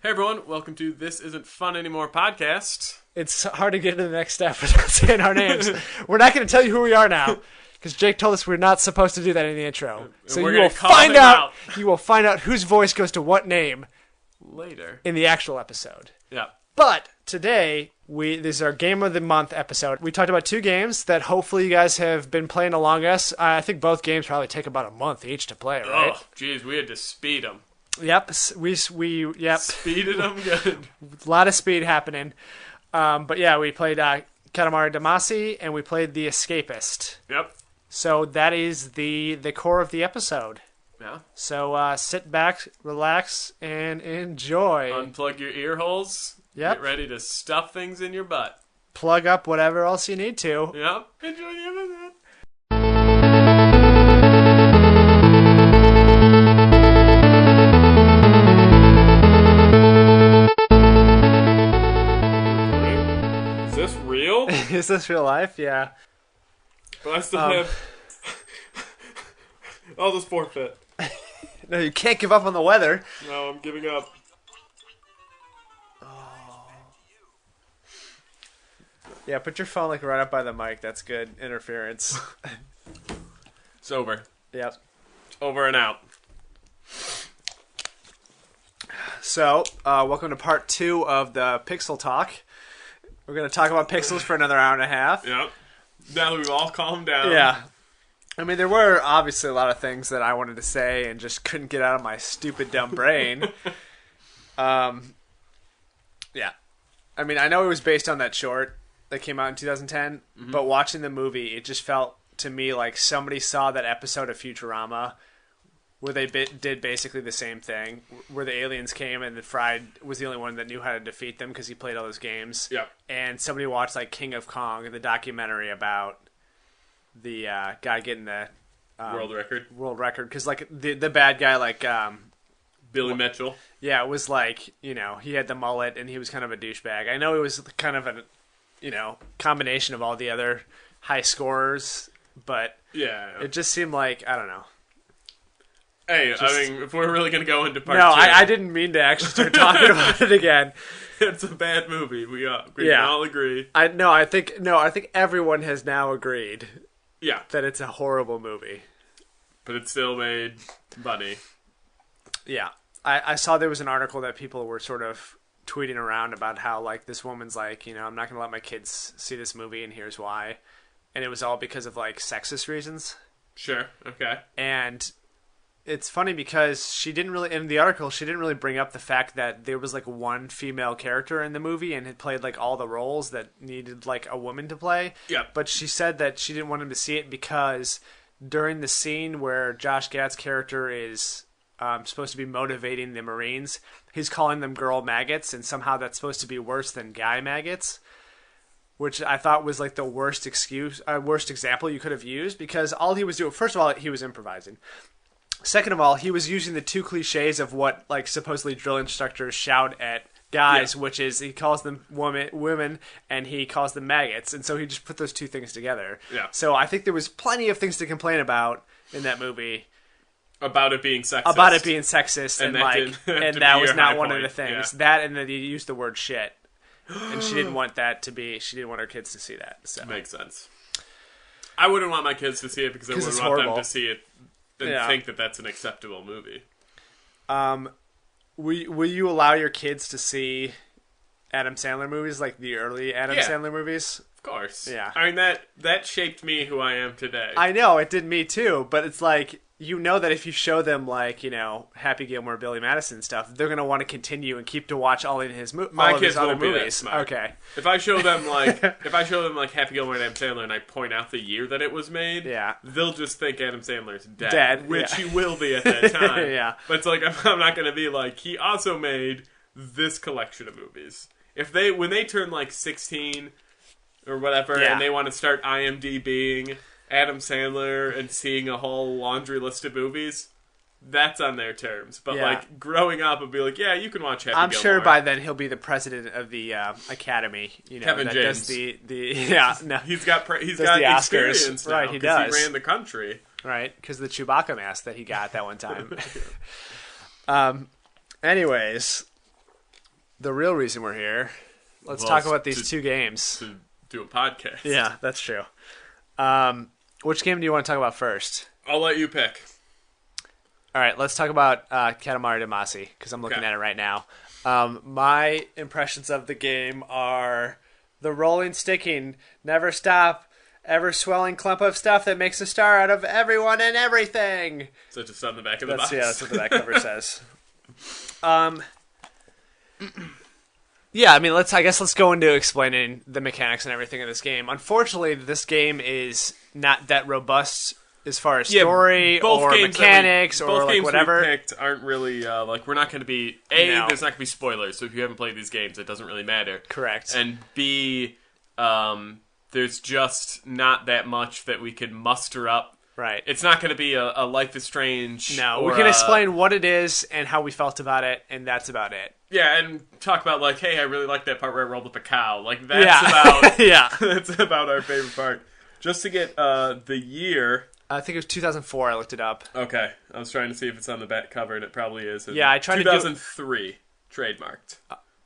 Hey everyone, welcome to This Isn't Fun Anymore podcast. It's hard to get into the next step without saying our names. We're not going to tell you who we are now, because Jake told us we're not supposed to do that in the intro. So you will find out. You will find out whose voice goes to what name later in the actual episode. Yeah. But today, this is our Game of the Month episode. We talked about two games that hopefully you guys have been playing along us. I think both games probably take about a month each to play, right? Oh, jeez, we had to speed them. Yep, yep. Speeded them good. A lot of speed happening. But yeah, we played Katamari Damacy, and we played the Escapist. Yep. So that is the core of the episode. Yeah. So sit back, relax, and enjoy. Unplug your ear holes. Yep. Get ready to stuff things in your butt. Plug up whatever else you need to. Yep. Enjoy the episode. Is this real? Is this real life? Yeah. But I still have... I'll just forfeit. No, you can't give up on the weather. No, I'm giving up. Yeah, put your phone like right up by the mic. That's good interference. It's over. Yep. Over and out. So, welcome to part 2 of the Pixel Talk. We're going to talk about pixels for another hour and a half. Yep. Now that we've all calmed down. Yeah. I mean, there were obviously a lot of things that I wanted to say and just couldn't get out of my stupid, dumb brain. Yeah. I mean, I know it was based on that short that came out in 2010, but watching the movie, it just felt to me like somebody saw that episode of Futurama where they did basically the same thing, where the aliens came and Fried was the only one that knew how to defeat them because he played all those games. Yeah. And somebody watched like King of Kong, the documentary about the guy getting the World record. Because like the bad guy, like Billy Mitchell. Yeah, it was like, you know, he had the mullet and he was kind of a douchebag. I know it was kind of a, you know, combination of all the other high scorers, but yeah, it just seemed like, I don't know. Hey, I mean, if we're really going to go into part 2... No, I didn't mean to actually start talking about it again. It's a bad movie. We can all agree. I think everyone has now agreed Yeah. that it's a horrible movie. But it still made money. Yeah. I saw there was an article that people were sort of tweeting around about how, like, this woman's like, you know, I'm not going to let my kids see this movie, and here's why. And it was all because of, like, sexist reasons. Sure. Okay. And it's funny because she didn't really bring up the fact that there was, like, one female character in the movie and had played, like, all the roles that needed, like, a woman to play. Yeah. But she said that she didn't want him to see it because during the scene where Josh Gad's character is supposed to be motivating the Marines, he's calling them girl maggots, and somehow that's supposed to be worse than guy maggots, which I thought was like the worst example you could have used, because all he was doing, first of all, he was improvising. Second of all, he was using the two cliches of what, like, supposedly drill instructors shout at guys, which is he calls them women and he calls them maggots, and so he just put those two things together. Yeah. So I think there was plenty of things to complain about in that movie. About it being sexist. And that was not one of the things. Yeah. That, and then he used the word shit. And she didn't want she didn't want her kids to see that. So. Makes sense. I wouldn't want my kids to see it because I wouldn't want them to see it and think that that's an acceptable movie. Will you allow your kids to see Adam Sandler movies, like the early Adam Sandler movies? Of course. Yeah. I mean, that shaped me who I am today. I know, it did me too, but it's like, you know that if you show them, like, you know, Happy Gilmore, Billy Madison stuff, they're going to want to continue and keep to watch all of his other movies. Okay. If I show them like Happy Gilmore and Adam Sandler and I point out the year that it was made, they'll just think Adam Sandler's dead, which he will be at that time. Yeah. But it's like, I'm not going to be like, he also made this collection of movies. When they turn like 16 or whatever and they want to start IMDbing Adam Sandler and seeing a whole laundry list of movies, that's on their terms. But like growing up, and be like, yeah, you can watch Happy I'm Gilmore. sure by then he'll be the president of the Academy. You know, Kevin that James. Does He's got the experience Oscars. now, Right, he does. He ran the country. Right, because the Chewbacca mask that he got that one time. Anyways, the real reason we're here. Let's talk about these two games. To do a podcast. Yeah, that's true. Which game do you want to talk about first? I'll let you pick. All right, let's talk about Katamari Damacy, because I'm looking at it right now. My impressions of the game are the rolling, sticking, never stop, ever swelling clump of stuff that makes a star out of everyone and everything. So just on the back of the box. Yeah, that's what the back cover says. Yeah, I mean, I guess let's go into explaining the mechanics and everything in this game. Unfortunately, this game is not that robust as far as story or mechanics or like whatever. Both games we picked aren't really we're not going to be there's not going to be spoilers. So if you haven't played these games, it doesn't really matter. Correct. And B, there's just not that much that we could muster up. Right. It's not going to be a Life is Strange. No, we can explain what it is and how we felt about it, and that's about it. Yeah, and talk about hey, I really like that part where I rolled up a cow. That's about that's about our favorite part. Just to get the year. I think it was 2004. I looked it up. Okay, I was trying to see if it's on the back cover, and it probably is. Yeah, I tried 2003 trademarked.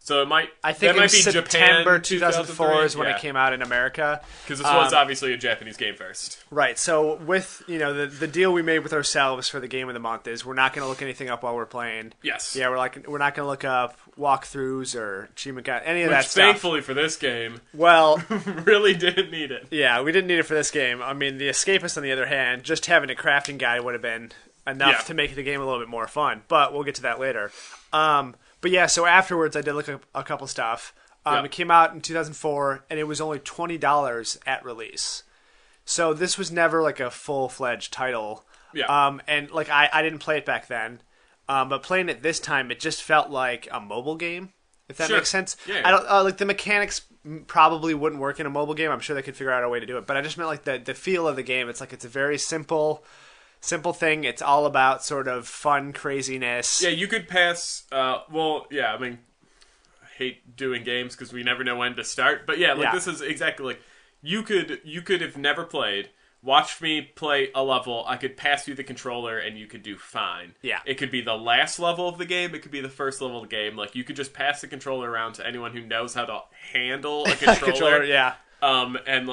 So it might. I think that might be be September Japan, 2004 is when it came out in America. Because this was obviously a Japanese game first. Right. So with the deal we made with ourselves for the game of the month is we're not going to look anything up while we're playing. Yes. Yeah, we're not going to look up walkthroughs or achievement guide, any of that stuff. Thankfully for this game, really didn't need it. Yeah, we didn't need it for this game. I mean, the Escapists, on the other hand, just having a crafting guide would have been enough to make the game a little bit more fun. But we'll get to that later. But yeah, so afterwards I did look up a couple stuff. It came out in 2004, and it was only $20 at release. So this was never a full-fledged title. Yeah. And I didn't play it back then, but playing it this time, it just felt like a mobile game, if that makes sense. Yeah. I don't the mechanics probably wouldn't work in a mobile game. I'm sure they could figure out a way to do it, but I just meant the feel of the game. It's it's a very simple thing. It's all about sort of fun craziness. Yeah, you could pass. I mean, I hate doing games because we never know when to start. But this is exactly you could have never played. Watch me play a level. I could pass you the controller, and you could do fine. Yeah, it could be the last level of the game. It could be the first level of the game. You could just pass the controller around to anyone who knows how to handle a controller. Yeah. And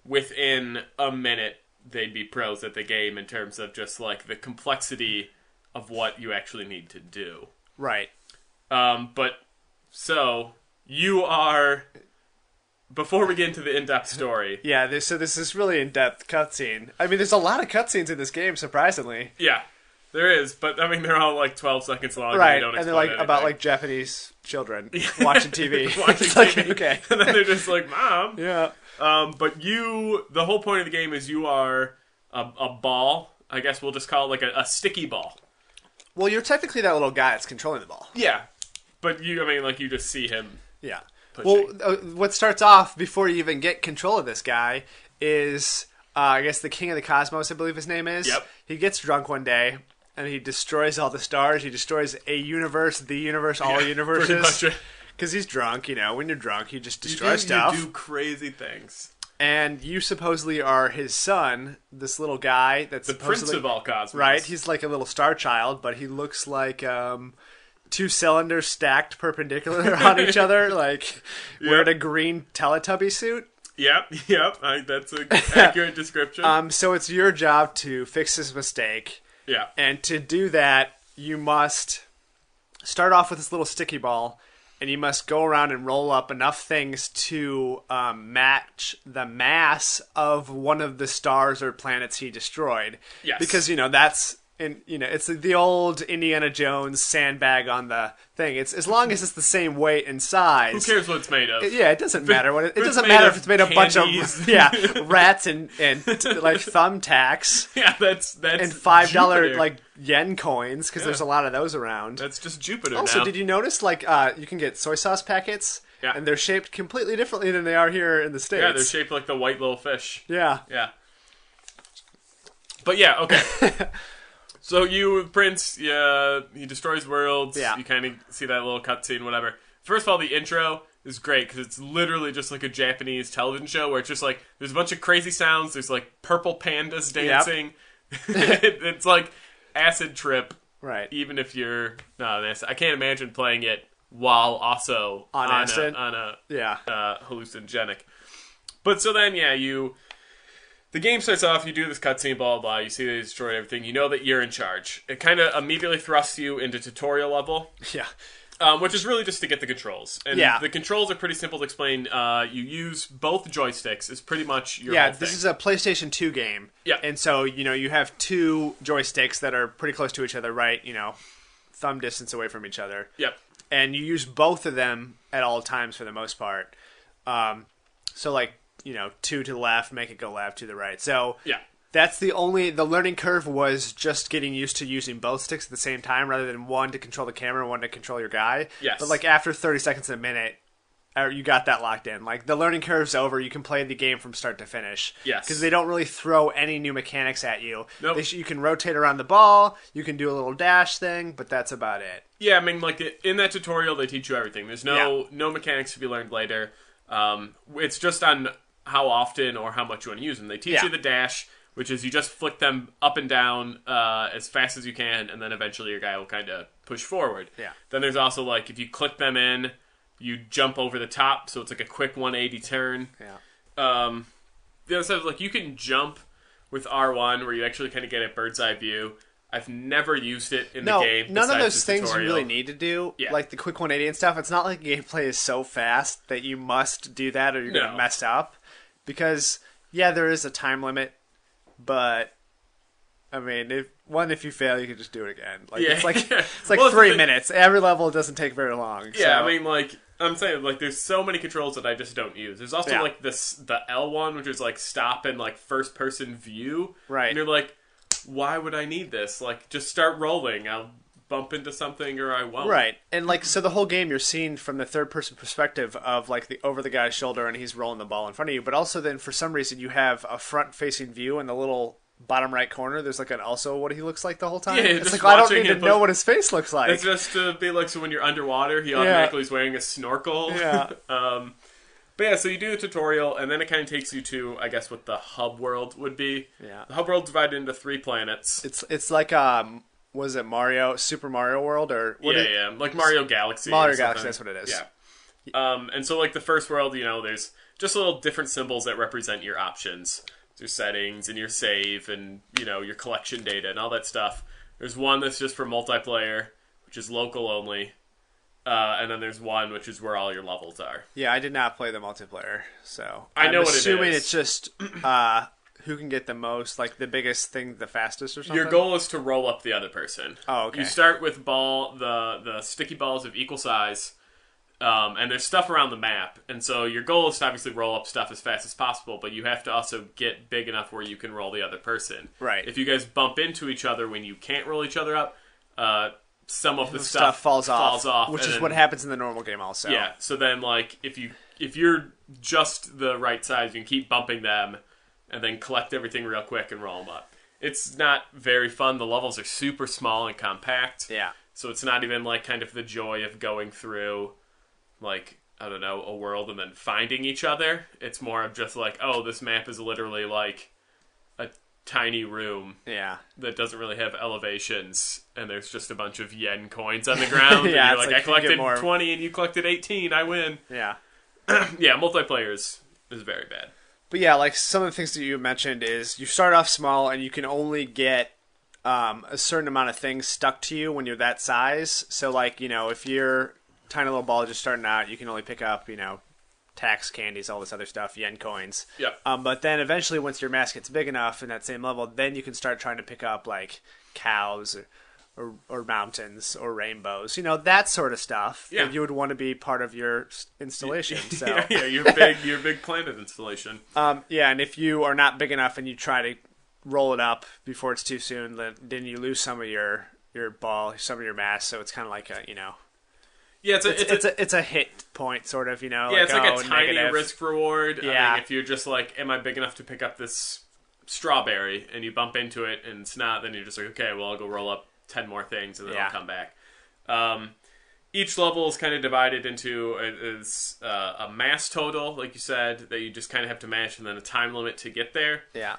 within a minute, they'd be pros at the game in terms of just the complexity of what you actually need to do. Right. But so you are. Before we get into the in-depth story, this is really in-depth cutscene. I mean, there's a lot of cutscenes in this game, surprisingly. Yeah, there is, but I mean, they're all 12 seconds long, right? And, they're about Japanese children watching TV. watching TV. Okay, and then they're just Mom. Yeah. But the whole point of the game is you are a ball. I guess we'll just call it a sticky ball. Well, you're technically that little guy that's controlling the ball. Yeah, but you just see him. Yeah. Pushing. Well, what starts off before you even get control of this guy is, I guess, the King of the Cosmos, I believe his name is. Yep. He gets drunk one day, and he destroys all the stars. He destroys a universe, the universe, all universes. Because he's drunk, when you're drunk, you just destroy stuff. You do crazy things. And you supposedly are his son, this little guy that's the prince of all cosmos. Right? He's like a little star child, but he looks like... two cylinders stacked perpendicular on each other, wearing a green Teletubby suit. Yep. That's an accurate description. So it's your job to fix this mistake. Yeah. And to do that, you must start off with this little sticky ball, and you must go around and roll up enough things to match the mass of one of the stars or planets he destroyed. Yes. Because, that's... And, it's the old Indiana Jones sandbag on the thing. It's as long as it's the same weight and size. Who cares what it's made of? It doesn't matter what it doesn't matter if it's made of a bunch of rats and thumbtacks. Yeah, that's and $5 yen coins because there's a lot of those around. That's just Jupiter. Also, now. Did you notice you can get soy sauce packets? Yeah. And they're shaped completely differently than they are here in the States. Yeah, they're shaped like the white little fish. Yeah. Yeah. But okay. So Prince, he destroys worlds. Yeah. You kind of see that little cutscene, whatever. First of all, the intro is great because it's literally just a Japanese television show where it's just there's a bunch of crazy sounds. There's purple pandas dancing. Yep. It's acid trip. Right. Even if you're I can't imagine playing it while also on acid, hallucinogenic. But so then, the game starts off, you do this cutscene, blah, blah, blah, you see they destroyed everything, you know that you're in charge. It kind of immediately thrusts you into tutorial level. Yeah. Which is really just to get the controls. And the controls are pretty simple to explain. You use both joysticks is pretty much your whole thing. This is a PlayStation 2 game. Yeah. And so, you have two joysticks that are pretty close to each other, right? Thumb distance away from each other. Yep. And you use both of them at all times for the most part. So, two to the left, make it go left, to the right. So, that's the learning curve was just getting used to using both sticks at the same time rather than one to control the camera and one to control your guy. Yes. But after 30 seconds a minute, you got that locked in. The learning curve's over. You can play the game from start to finish. Yes. Because they don't really throw any new mechanics at you. Nope. You can rotate around the ball. You can do a little dash thing, but that's about it. Yeah, I mean, in that tutorial, they teach you everything. There's no mechanics to be learned later. It's just on how often or how much you want to use them. They teach you the dash, which is you just flick them up and down as fast as you can, and then eventually your guy will kind of push forward. Yeah. Then there's also, if you click them in, you jump over the top, so it's a quick 180 turn. Yeah. The other side is, you can jump with R1, where you actually kind of get a bird's eye view. I've never used it in the game. None of those things you really need to do, like the quick 180 and stuff. It's not like gameplay is so fast that you must do that or you're going to mess up. Because, there is a time limit. But, I mean, if you fail, you can just do it again. It's like 3 minutes. Every level doesn't take very long. Yeah, I mean, I'm saying, there's so many controls that I just don't use. There's also, the L one, which is, stop and, first-person view. Right. And you're like, why would I need this? Just start rolling. I'll bump into something or I won't. Right. And, so the whole game you're seeing from the third-person perspective of, over the guy's shoulder and he's rolling the ball in front of you. But also then, for some reason, you have a front-facing view in the little bottom right corner. There's, also what he looks like the whole time. Yeah, it's I don't need to know what his face looks like. It's just to be so when you're underwater, he automatically is wearing a snorkel. Yeah. But so you do the tutorial, and then it kind of takes you to, I guess, what the hub world would be. Yeah. The hub world's divided into 3 planets. It's like, was it Super Mario World? Or like Mario Galaxy. Mario Galaxy, that's what it is. Yeah. And so, the first world, there's just little different symbols that represent your options. Your settings and your save and, your collection data and all that stuff. There's one that's just for multiplayer, which is local only. And then there's one which is where all your levels are. Yeah, I did not play the multiplayer, so I know what it is. Assuming it's just who can get the most, the biggest thing, the fastest or something. Your goal is to roll up the other person. Oh, okay. You start with the sticky balls of equal size, and there's stuff around the map, and so your goal is to obviously roll up stuff as fast as possible, but you have to also get big enough where you can roll the other person. Right. If you guys bump into each other when you can't roll each other up, some of the stuff falls off, which is then, what happens in the normal game also. Yeah, so then if you're just the right size, you can keep bumping them and then collect everything real quick and roll them up. It's not very fun. The levels are super small and compact. Yeah. So it's not even kind of the joy of going through I don't know, a world and then finding each other. It's more of just this map is literally a tiny room that doesn't really have elevations, and there's just a bunch of yen coins on the ground. Yeah, and you're I collected 20 and you collected 18, I win. Yeah. Yeah, multiplayer is very bad. But yeah, some of the things that you mentioned is you start off small and you can only get a certain amount of things stuck to you when you're that size. So if you're tiny little ball just starting out, you can only pick up, tax candies, all this other stuff, yen coins. Yeah. But then eventually, once your mask gets big enough in that same level, then you can start trying to pick up cows or mountains or rainbows, that sort of stuff. Yeah. That you would want to be part of your installation. So yeah, your big planet installation. Yeah, and if you are not big enough and you try to roll it up before it's too soon, then you lose some of your ball, some of your mass. So it's kind of like a Yeah, it's a hit point, sort of, Yeah, it's a tiny negative risk reward. Yeah. I mean, if you're just am I big enough to pick up this strawberry, and you bump into it and it's not, then you're just okay, well, I'll go roll up 10 more things and then I'll come back. Each level is kind of divided into a mass total, like you said, that you just kind of have to match, and then a time limit to get there. Yeah.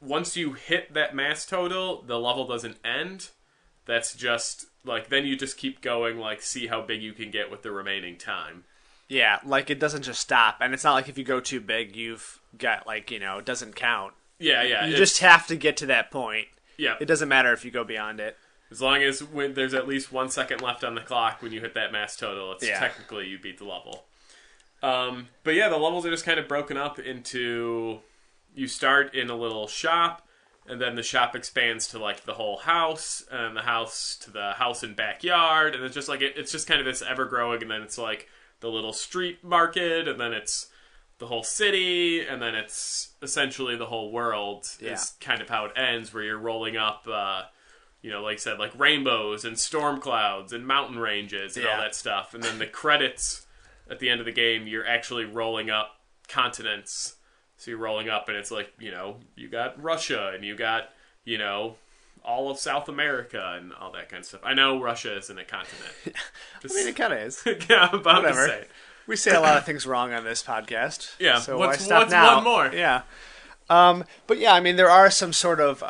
Once you hit that mass total, the level doesn't end. That's just like then you just keep going, like see how big you can get with the remaining time. Yeah, like it doesn't just stop, and it's not like if you go too big, you've got like it doesn't count. Yeah. You just have to get to that point. Yeah, it doesn't matter if you go beyond it. As long as when there's at least 1 second left on the clock when you hit that mass total, it's technically you beat the level. But yeah, the levels are just kind of broken up into, you start in a little shop, and then the shop expands to like the whole house, and the house to the house and backyard, and it's just like it's just kind of this ever growing, and then it's like the little street market, and then it's the whole city, and then it's essentially the whole world. Is kind of how it ends, where you're rolling up. Like I said, like rainbows and storm clouds and mountain ranges and all that stuff. And then the credits at the end of the game, you're actually rolling up continents. So you're rolling up and it's like, you got Russia and you got, all of South America and all that kind of stuff. I know Russia isn't a continent. It kind of is. Yeah, I'm about to say. We say a lot of things wrong on this podcast. Yeah, so what's why stop now? One more? Yeah. But yeah, I mean, there are some sort of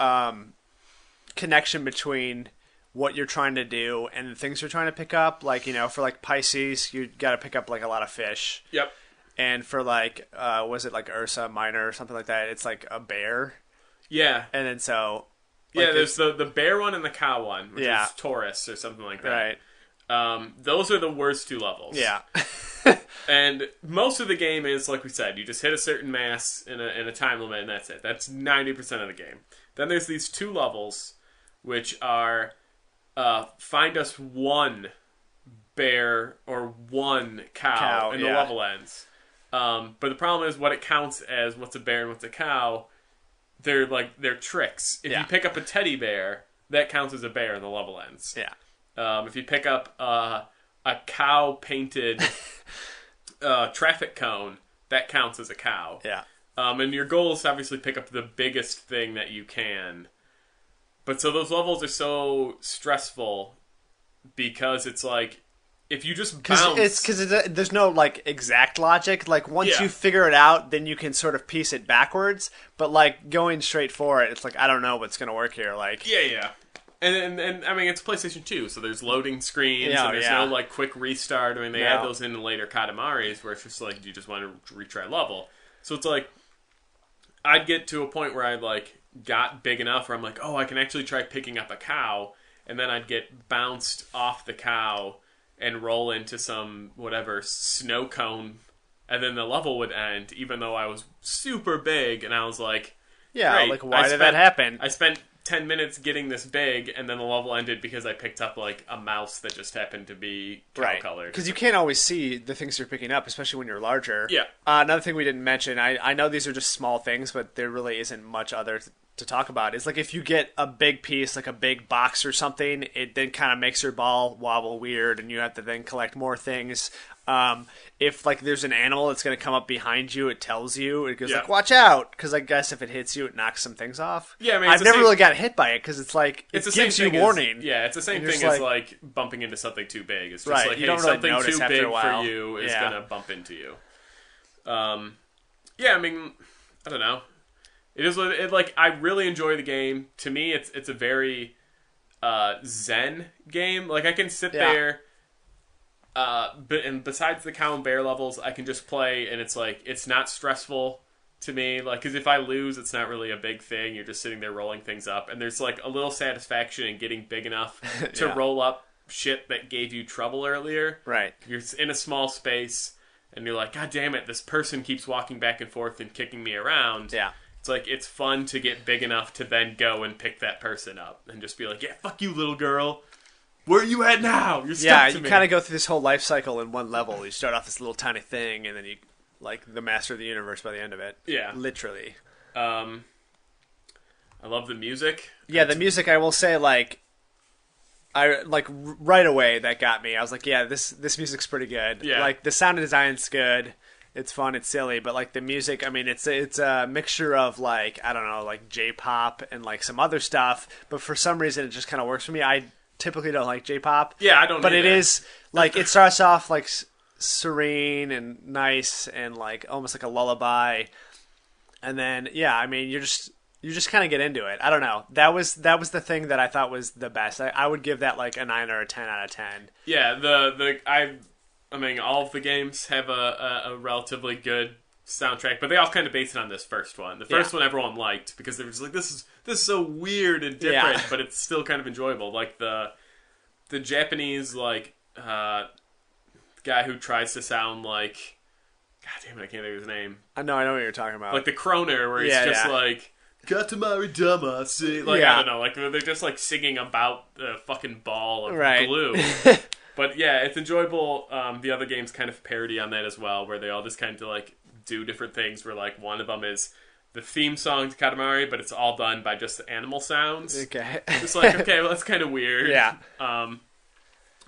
connection between what you're trying to do and the things you're trying to pick up. Like, for like Pisces, you got to pick up like a lot of fish. Yep. And for like, was it like Ursa Minor or something like that? It's like a bear. Yeah. And then so... Like there's the bear one and the cow one, which is Taurus or something like that. Right. Those are the worst two levels. Yeah. And most of the game is, like we said, you just hit a certain mass in a time limit, and that's it. That's 90% of the game. Then there's these two levels, which are find us one bear or one cow and the level ends. But the problem is what it counts as what's a bear and what's a cow. They're tricks. If you pick up a teddy bear, that counts as a bear and the level ends. Yeah. If you pick up a cow painted traffic cone, that counts as a cow. Yeah. And your goal is to obviously pick up the biggest thing that you can. But so those levels are so stressful because it's like, if you just bounce... Because there's no, like, exact logic. Like, once you figure it out, then you can sort of piece it backwards. But, like, going straight for it, it's like, I don't know what's going to work here. Like, Yeah. And I mean, it's PlayStation 2, so there's loading screens, and there's no, like, quick restart. I mean, they add those in later Katamaris, where it's just like, you just want to retry level. So it's like, I'd get to a point where I, like, got big enough where I'm like, oh, I can actually try picking up a cow, and then I'd get bounced off the cow and roll into some, whatever, snow cone, and then the level would end, even though I was super big, and I was like... Yeah, great. like, why did that happen? I spent 10 minutes getting this big, and then the level ended because I picked up, like, a mouse that just happened to be cow-colored. Because you can't always see the things you're picking up, especially when you're larger. Yeah. Another thing we didn't mention, I know these are just small things, but there really isn't much other to talk about, is like if you get a big piece, like a big box or something, it then kind of makes your ball wobble weird, and you have to then collect more things. If like there's an animal that's going to come up behind you, it tells you, it goes like, watch out, because I guess if it hits you, it knocks some things off. Yeah, I mean, I've never really got hit by it, because it's like, it gives you warning. It's the same thing as like bumping into something too big. It's just like, you hey, don't really something notice too after big a while. for you is going to bump into you. I mean, I don't know. It is like, I really enjoy the game. To me, it's a very zen game. Like, I can sit there, and besides the cow and bear levels, I can just play, and it's like, it's not stressful to me. Like, because if I lose, it's not really a big thing. You're just sitting there rolling things up, and there's like a little satisfaction in getting big enough to roll up shit that gave you trouble earlier. Right. You're in a small space, and you're like, God damn it, this person keeps walking back and forth and kicking me around. Yeah. It's like, it's fun to get big enough to then go and pick that person up and just be like, yeah, fuck you, little girl. Where are you at now? You're stuck to me. You kind of go through this whole life cycle in one level. You start off this little tiny thing, and then you, like, the master of the universe by the end of it. Yeah. Literally. I love the music. Yeah, the music, I will say, like, right away, that got me. I was like, yeah, this music's pretty good. Yeah. Like, the sound design's good. It's fun, it's silly, but like the music, I mean, it's a mixture of like, I don't know, like J-pop and like some other stuff, but for some reason it just kind of works for me. I typically don't like J-pop. Yeah, I don't But either. it is, like, it starts off like serene and nice and like almost like a lullaby. And then, yeah, I mean, you're just You just kind of get into it. I don't know. That was the thing that I thought was the best. I would give that like a 9 or a 10 out of 10. Yeah, I mean, all of the games have a relatively good soundtrack, but they all kind of base it on this first one. The first one everyone liked because they were just like, this is so weird and different, but it's still kind of enjoyable. Like the Japanese like guy who tries to sound like, God damn it, I can't think of his name. I know what you're talking about. Like the Croner, where he's just like, Katamari, Damacy. Like, I don't know, like they're just like singing about the fucking ball of glue. But yeah, it's enjoyable. The other games kind of parody on that as well, where they all just kind of like do different things. Where like one of them is the theme song to Katamari, but it's all done by just animal sounds. Okay, it's like, okay, well that's kind of weird. Yeah.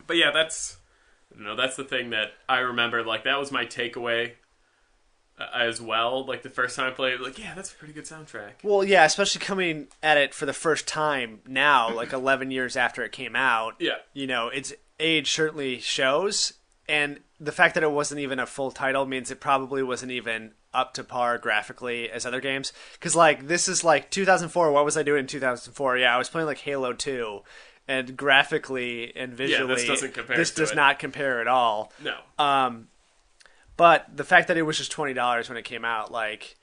But yeah, that's the thing that I remember. Like that was my takeaway as well. Like the first time I played it, like, yeah, that's a pretty good soundtrack. Well, yeah, especially coming at it for the first time now, like 11 years after it came out. Yeah, you know, its age certainly shows, and the fact that it wasn't even a full title means it probably wasn't even up to par graphically as other games. Because like this is like 2004. What was I doing in 2004? Yeah, I was playing like Halo 2. And graphically and visually, this does not compare at all. No. But the fact that it was just $20 when it came out, like,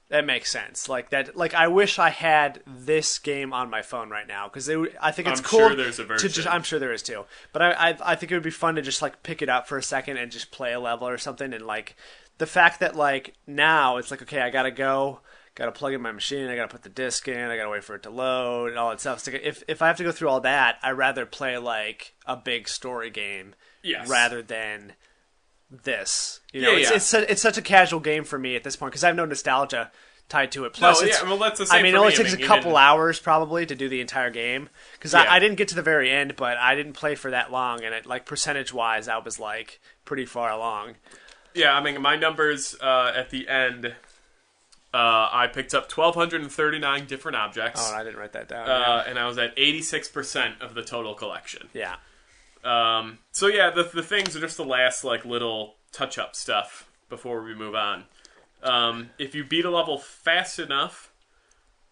that makes sense. Like that. Like I wish I had this game on my phone right now because I think it's cool. I'm sure there's a version. I'm sure there is too. But I think it would be fun to just like pick it up for a second and just play a level or something. And like the fact that like now it's like, okay, I gotta go. Got to plug in my machine. I got to put the disc in. I got to wait for it to load and all that stuff. So if I have to go through all that, I'd rather play like a big story game rather than this. You know, it's such a casual game for me at this point because I have no nostalgia tied to it. Plus, that's the same it only takes a couple hours probably to do the entire game because I didn't get to the very end, but I didn't play for that long, and it like percentage wise, I was like pretty far along. Yeah, I mean my numbers at the end. I picked up 1,239 different objects. Oh, I didn't write that down. And I was at 86% of the total collection. Yeah. So yeah, the things are just the last like little touch-up stuff before we move on. If you beat a level fast enough,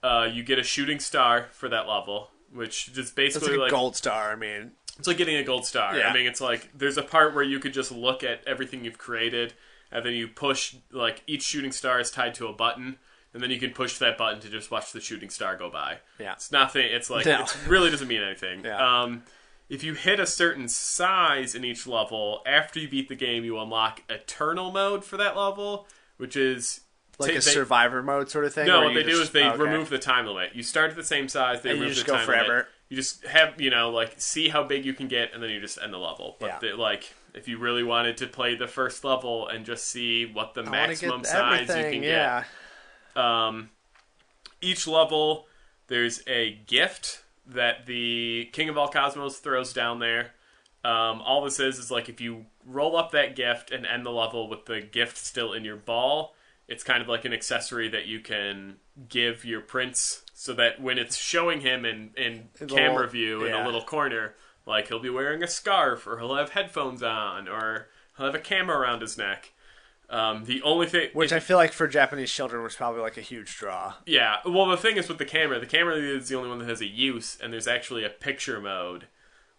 you get a shooting star for that level, which just basically it's like a gold star. I mean, it's like getting a gold star. Yeah. I mean, it's like there's a part where you could just look at everything you've created. And then you push, like, each shooting star is tied to a button, and then you can push that button to just watch the shooting star go by. Yeah. It's nothing, it's like, it really doesn't mean anything. Yeah. If you hit a certain size in each level, after you beat the game, you unlock Eternal Mode for that level, which is... Like a survivor mode sort of thing? No, what they do is they remove the time limit. You start at the same size, they remove the time limit. Forever. You just have, you know, like, see how big you can get, and then you just end the level. But, if you really wanted to play the first level and just see what the maximum size you can get. Each level, there's a gift that the King of All Cosmos throws down there. All this is like if you roll up that gift and end the level with the gift still in your ball, it's kind of like an accessory that you can give your prince so that when it's showing him in camera view in a little corner... Like, he'll be wearing a scarf, or he'll have headphones on, or he'll have a camera around his neck. The only thing... Which I feel like for Japanese children was probably like a huge draw. Yeah. Well, the thing is with the camera is the only one that has a use, and there's actually a picture mode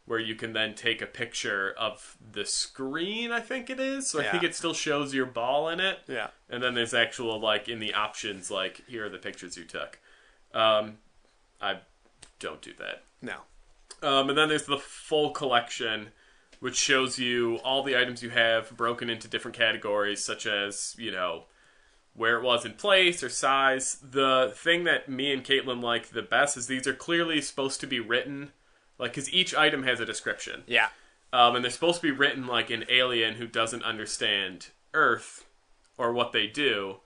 where you can then take a picture of the screen, I think it is. So I think it still shows your ball in it. Yeah. And then there's actual, like, in the options, like, here are the pictures you took. I don't do that. No. And then there's the full collection, which shows you all the items you have broken into different categories, such as, you know, where it was in place or size. The thing that me and Caitlin like the best is these are clearly supposed to be written, like, because each item has a description. Yeah. And they're supposed to be written like an alien who doesn't understand Earth or what they do.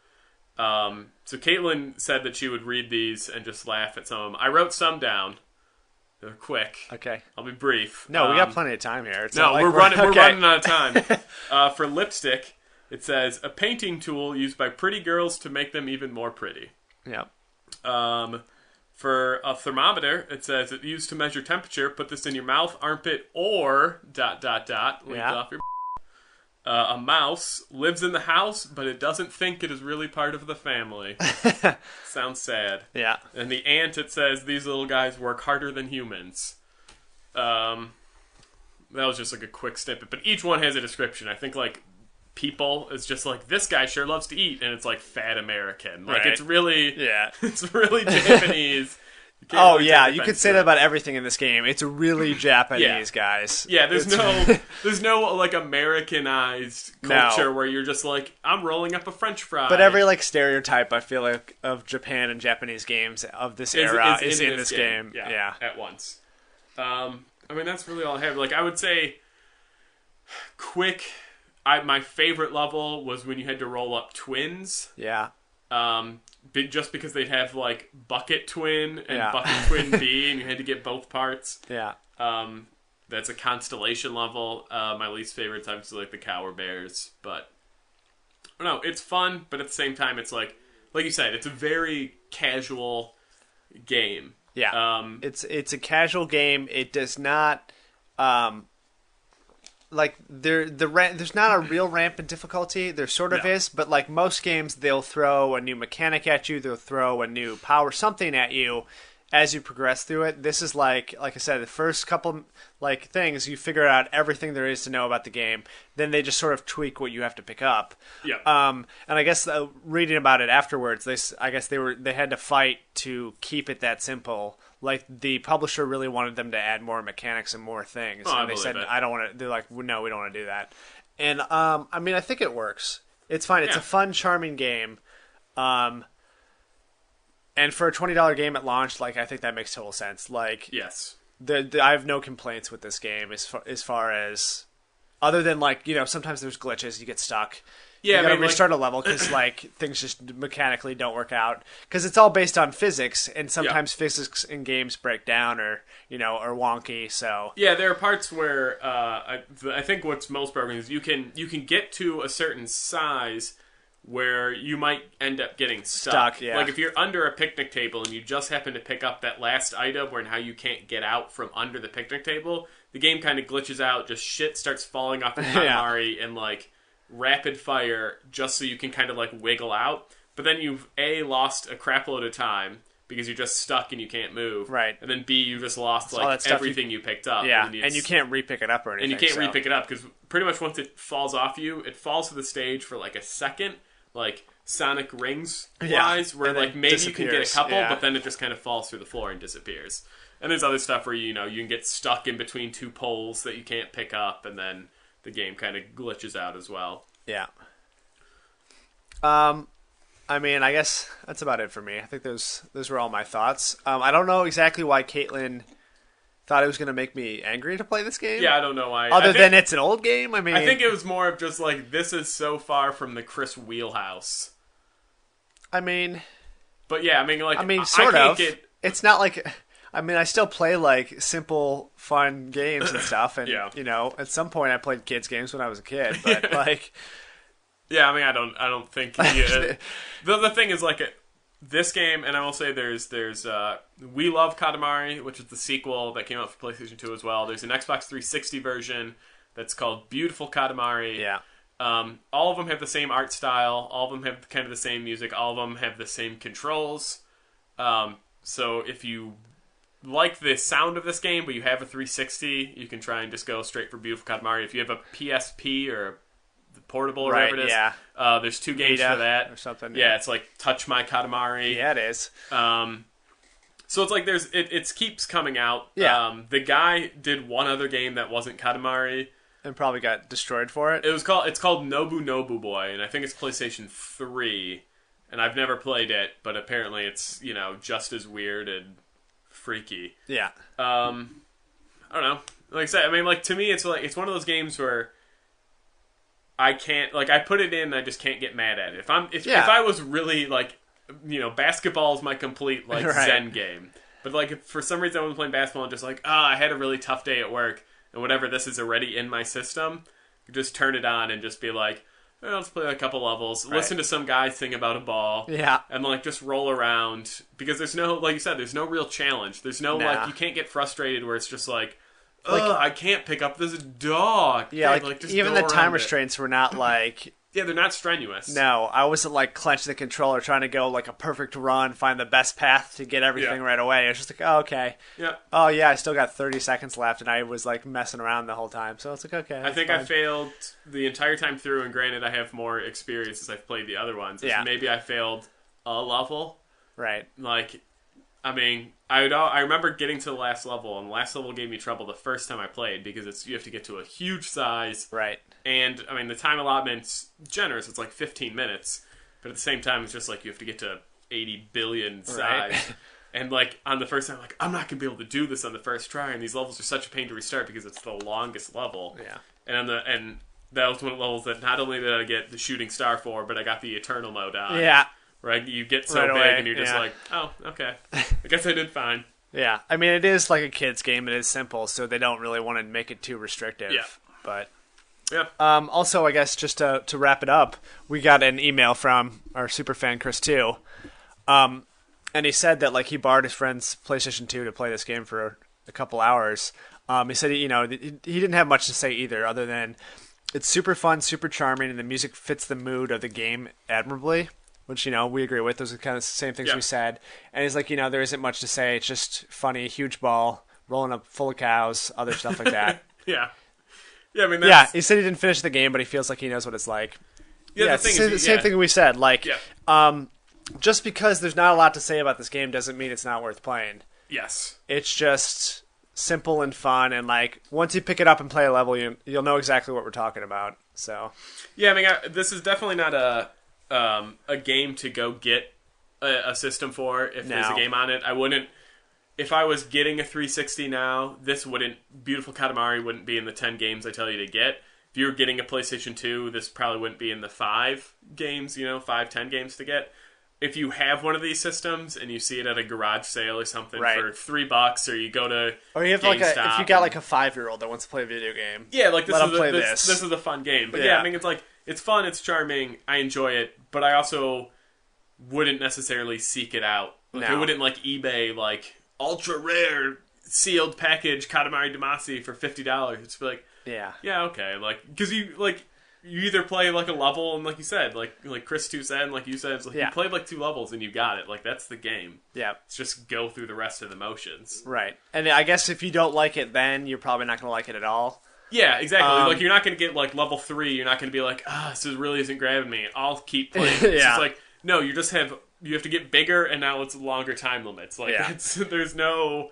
So Caitlin said that she would read these and just laugh at some of them. I wrote some down. They're quick. Okay. I'll be brief. No, we got plenty of time here. It's we're running out of time. For lipstick, it says, a painting tool used by pretty girls to make them even more pretty. Yeah. For a thermometer, it says, it's used to measure temperature. Put this in your mouth, armpit, or ... Leads off your A mouse lives in the house, but it doesn't think it is really part of the family. Sounds sad. Yeah. And the ant, it says, these little guys work harder than humans. That was just like a quick snippet. But each one has a description. I think, like, people is just like, this guy sure loves to eat. And it's like, fat American. Like, it's really... Yeah. It's really Japanese. Oh, yeah, you could say that about everything in this game. It's really Japanese, guys. Yeah, there's no like Americanized culture where you're just like, I'm rolling up a French fry. But every like stereotype I feel like of Japan and Japanese games of this era is in this game. Yeah, at once. I mean, that's really all I have. Like, I would say, my favorite level was when you had to roll up twins. Yeah. Just because they'd have like Bucket Twin and Bucket Twin B, and you had to get both parts. Yeah. That's a constellation level. My least favorite times like the Cower Bears, but I don't know, it's fun, but at the same time, it's like you said, it's a very casual game. Yeah. It's a casual game. It does not. Like there's not a real ramp in difficulty. There sort of is, but like most games, they'll throw a new mechanic at you. They'll throw a new power, something at you as you progress through it. This is like I said, the first couple like things you figure out everything there is to know about the game. Then they just sort of tweak what you have to pick up. Yeah. And I guess reading about it afterwards, they had to fight to keep it that simple. Like, the publisher really wanted them to add more mechanics and more things. And they said, I don't want to... They're like, no, we don't want to do that. And, I mean, I think it works. It's fine. It's a fun, charming game. And for a $20 game at launch, like, I think that makes total sense. Like... Yes. I have no complaints with this game as far as... Other than, like, you know, sometimes there's glitches. You get stuck. Yeah, you gotta restart a level because like things just mechanically don't work out because it's all based on physics, and sometimes physics in games break down or are wonky. So yeah, there are parts where I think what's most broken is you can get to a certain size where you might end up getting stuck. Yeah. Like if you're under a picnic table and you just happen to pick up that last item where now you can't get out from under the picnic table, the game kind of glitches out. Just shit starts falling off the Katamari and like. Rapid fire just so you can kind of like wiggle out, but then you've lost a crap load of time because you're just stuck and you can't move, right? And then B, you just lost like everything you picked up, and you can't re-pick it up or anything, and you can't re-pick it up because pretty much once it falls off you, it falls to the stage for like a second, like Sonic Rings wise, where like maybe you can get a couple, but then it just kind of falls through the floor and disappears. And there's other stuff where you can get stuck in between two poles that you can't pick up, and then the game kind of glitches out as well. Yeah. I mean, I guess that's about it for me. I think those were all my thoughts. I don't know exactly why Caitlin thought it was going to make me angry to play this game. Yeah, I don't know why. Other than it's an old game, I mean... I think it was more of just like, this is so far from the Chris wheelhouse. I mean... But yeah, I mean, sort of. It's not like... I mean, I still play, like, simple, fun games and stuff, and, at some point I played kids' games when I was a kid, but, like... Yeah, I mean, I don't think... the thing is, like, this game, and I will say there's We Love Katamari, which is the sequel that came out for PlayStation 2 as well. There's an Xbox 360 version that's called Beautiful Katamari. Yeah. All of them have the same art style. All of them have kind of the same music. All of them have the same controls. So if you... like the sound of this game, but you have a 360, you can try and just go straight for Beautiful Katamari. If you have a PSP or the portable or whatever it is, there's two games for that. Or something. Yeah, it's like Touch My Katamari. Yeah, it is. So it's like it keeps coming out. Yeah. The guy did one other game that wasn't Katamari. And probably got destroyed for it. It's called Nobu Nobu Boy, and I think it's PlayStation 3. And I've never played it, but apparently it's, just as weird and freaky. Yeah. I don't know. Like I said, I mean, like, to me, it's one of those games where I can't, like, I put it in and I just can't get mad at it. If I was really, like, basketball is my complete, like, Zen game. But, like, if for some reason I was playing basketball and just like, I had a really tough day at work, and whatever this is already in my system, just turn it on and just be like, let's play a couple levels, listen to some guy sing about a ball, and like just roll around, because there's no, like you said, there's no real challenge. There's no like, you can't get frustrated where it's just like, I can't pick up this dog. Yeah, just even go the time around it. restraints were not like... Yeah, they're not strenuous. No, I wasn't like clenching the controller trying to go like a perfect run, find the best path to get everything right away. It's just like, oh, okay. Yeah. Oh, yeah, I still got 30 seconds left, and I was like messing around the whole time. So it's like, okay. I think I failed the entire time through, and granted, I have more experience as I've played the other ones. Yeah. Maybe I failed a level. Right. Like, I mean, I remember getting to the last level, and the last level gave me trouble the first time I played because you have to get to a huge size. Right. And, I mean, the time allotment's generous. It's like 15 minutes. But at the same time, it's just like you have to get to 80 billion size. Right. And, like, on the first time, like, I'm not going to be able to do this on the first try. And these levels are such a pain to restart because it's the longest level. Yeah. And that was one of the levels that not only did I get the shooting star for, but I got the eternal mode on. Yeah. Right? You get so big and you're just like, oh, okay. I guess I did fine. Yeah. I mean, it is like a kid's game. It is simple, so they don't really want to make it too restrictive. Yeah. But... Yeah. Also, I guess just to wrap it up, we got an email from our super fan Chris too, and he said that like he borrowed his friend's PlayStation 2 to play this game for a couple hours. He said he didn't have much to say either, other than it's super fun, super charming, and the music fits the mood of the game admirably. Which we agree with. Those are kind of the same things we said. And he's like, there isn't much to say. It's just funny, huge ball, rolling up full of cows, other stuff like that. Yeah. Yeah, I mean, he said he didn't finish the game, but he feels like he knows what it's like. Yeah, the same thing we said. Like, just because there's not a lot to say about this game doesn't mean it's not worth playing. Yes. It's just simple and fun, and like once you pick it up and play a level, you'll know exactly what we're talking about. So. Yeah, I mean, this is definitely not a game to go get a system for if there's a game on it. I wouldn't. If I was getting a 360 now, Beautiful Katamari wouldn't be in the 10 games I tell you to get. If you were getting a PlayStation 2, this probably wouldn't be in the 5 games, 5-10 games to get. If you have one of these systems and you see it at a garage sale or something for $3, or you go to or you have GameStop if you got like a 5-year-old that wants to play a video game, this is a fun game. But I mean, it's fun, it's charming, I enjoy it, but I also wouldn't necessarily seek it out. I wouldn't eBay ultra rare sealed package Katamari Damacy for $50. It's like, okay, because you either play a level, and like you said, like Chris 2 said, and like you said, it's you played 2 levels and you got it. That's the game. Yeah, it's just go through the rest of the motions. Right, and I guess if you don't like it, then you're probably not going to like it at all. Yeah, exactly. You're not going to get level 3. You're not going to be like, this really isn't grabbing me. I'll keep playing. It's just no, you have to get bigger, and now it's longer time limits. There's no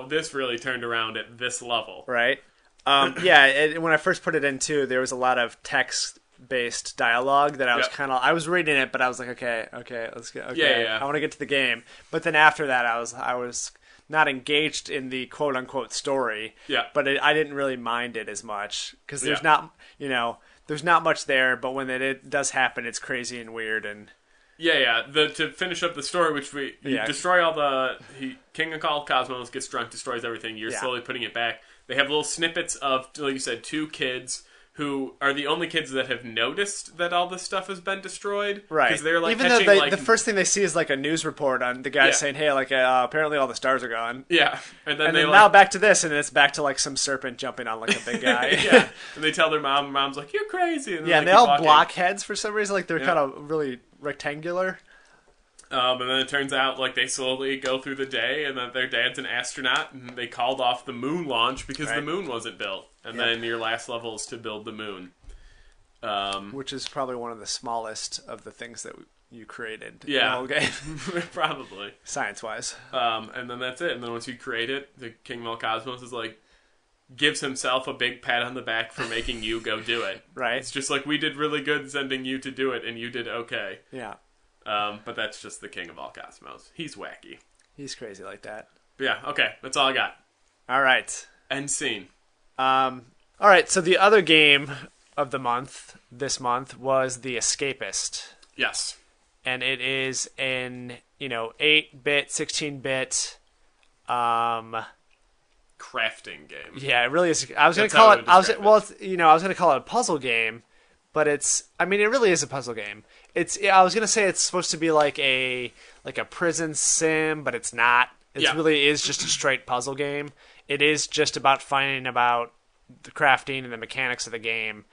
this really turned around at this level. Right. When I first put it in too, there was a lot of text-based dialogue that I was I was reading it, but I was like, okay, let's go. Okay, I want to get to the game. But then after that, I was not engaged in the quote-unquote story. Yeah. But I didn't really mind it as much because there's not, there's not much there. But when it does happen, it's crazy and weird and. To finish up the story, which you destroy all King of All Cosmos gets drunk, destroys everything. You're slowly putting it back. They have little snippets of, like you said, 2 kids who are the only kids that have noticed that all this stuff has been destroyed. Right. Because they're even though the first thing they see is a news report on the guy saying, "Hey, apparently all the stars are gone." Yeah. And then now back to this, and it's back to some serpent jumping on a big guy. Yeah. And they tell their mom, and mom's like, "You're crazy." And then, and they all block heads for some reason. They're kind of really rectangular. And then it turns out they slowly go through the day, and that their dad's an astronaut, and they called off the moon launch because the moon wasn't built. And then your last level is to build the moon, which is probably one of the smallest of the things that you created. In the whole game, probably science-wise. And then that's it. And then once you create it, the King of All Cosmos is gives himself a big pat on the back for making you go do it. Right. It's just we did really good sending you to do it, and you did okay. Yeah. But that's just the King of All Cosmos. He's wacky. He's crazy like that. But yeah, okay. That's all I got. All right. End scene. All right, so the other game of the month, this month, was The Escapist. Yes. And it is an, 8-bit, 16-bit, crafting game. Yeah, it really is. I was going to call it, I was going to call it a puzzle game, but it really is a puzzle game. I was going to say it's supposed to be like a prison sim, but it's not. It really is just a straight puzzle game. it is just about finding about the crafting and the mechanics of the game.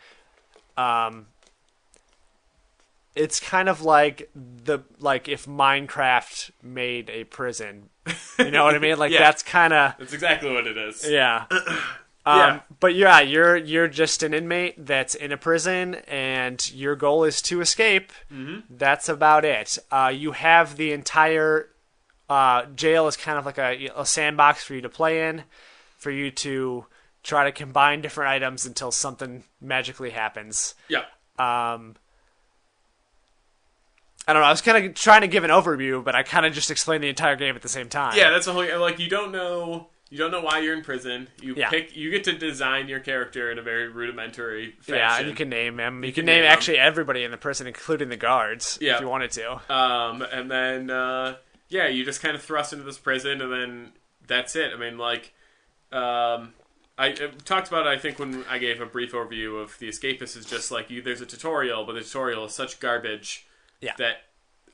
It's kind of like if Minecraft made a prison. You know what I mean? Like that's exactly what it is. Yeah. But yeah, you're just an inmate that's in a prison, and your goal is to escape. Mm-hmm. That's about it. You have the entire jail is kind of like a sandbox for you to play in, for you to try to combine different items until something magically happens. Yeah. I don't know. I was kind of trying to give an overview, but I kind of just explained the entire game at the same time. Yeah, that's the whole. Like, you don't know why you're in prison. You get to design your character in a very rudimentary fashion. Yeah, and you can name him. You can name actually everybody in the prison, including the guards, if you wanted to. And then you just kind of thrust into this prison, and then that's it. I mean, like, I talked about it, I think, when I gave a brief overview of the Escapists. Is just like there's a tutorial, but the tutorial is such garbage. Yeah. That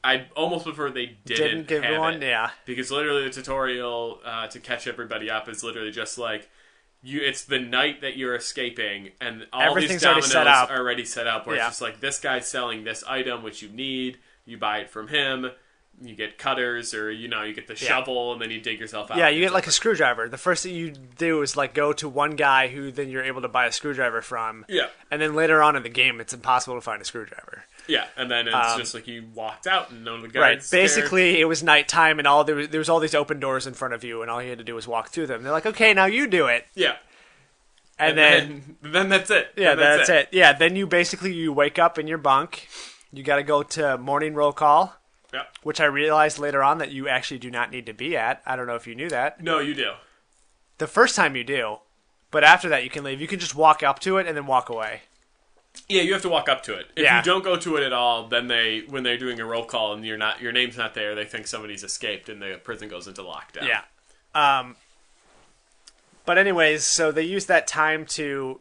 I almost prefer they didn't give have one. Yeah, because literally the tutorial to catch everybody up is literally just like it's the night that you're escaping, and all these dominoes are already set up. Where it's just like, this guy's selling this item which you need. You buy it from him. You get cutters, or you get the shovel, and then you dig yourself out. Yeah, you get like a screwdriver. The first thing you do is like go to one guy who then you're able to buy a screwdriver from. Yeah, and then later on in the game, it's impossible to find a screwdriver. Yeah, and then it's just like you walked out and none of the guards. Right, basically it was nighttime, and there was all these open doors in front of you, and all you had to do was walk through them. They're like, okay, now you do it. Yeah, and then that's it. Yeah, that's it. Yeah, then you wake up in your bunk. You got to go to morning roll call. Yep. Which I realized later on that you actually do not need to be at. I don't know if you knew that. No, you do. The first time you do, but after that you can leave. You can just walk up to it and then walk away. Yeah, you have to walk up to it. If you don't go to it at all, then when they're doing a roll call and your name's not there, they think somebody's escaped and the prison goes into lockdown. Yeah. But anyways, so they use that time to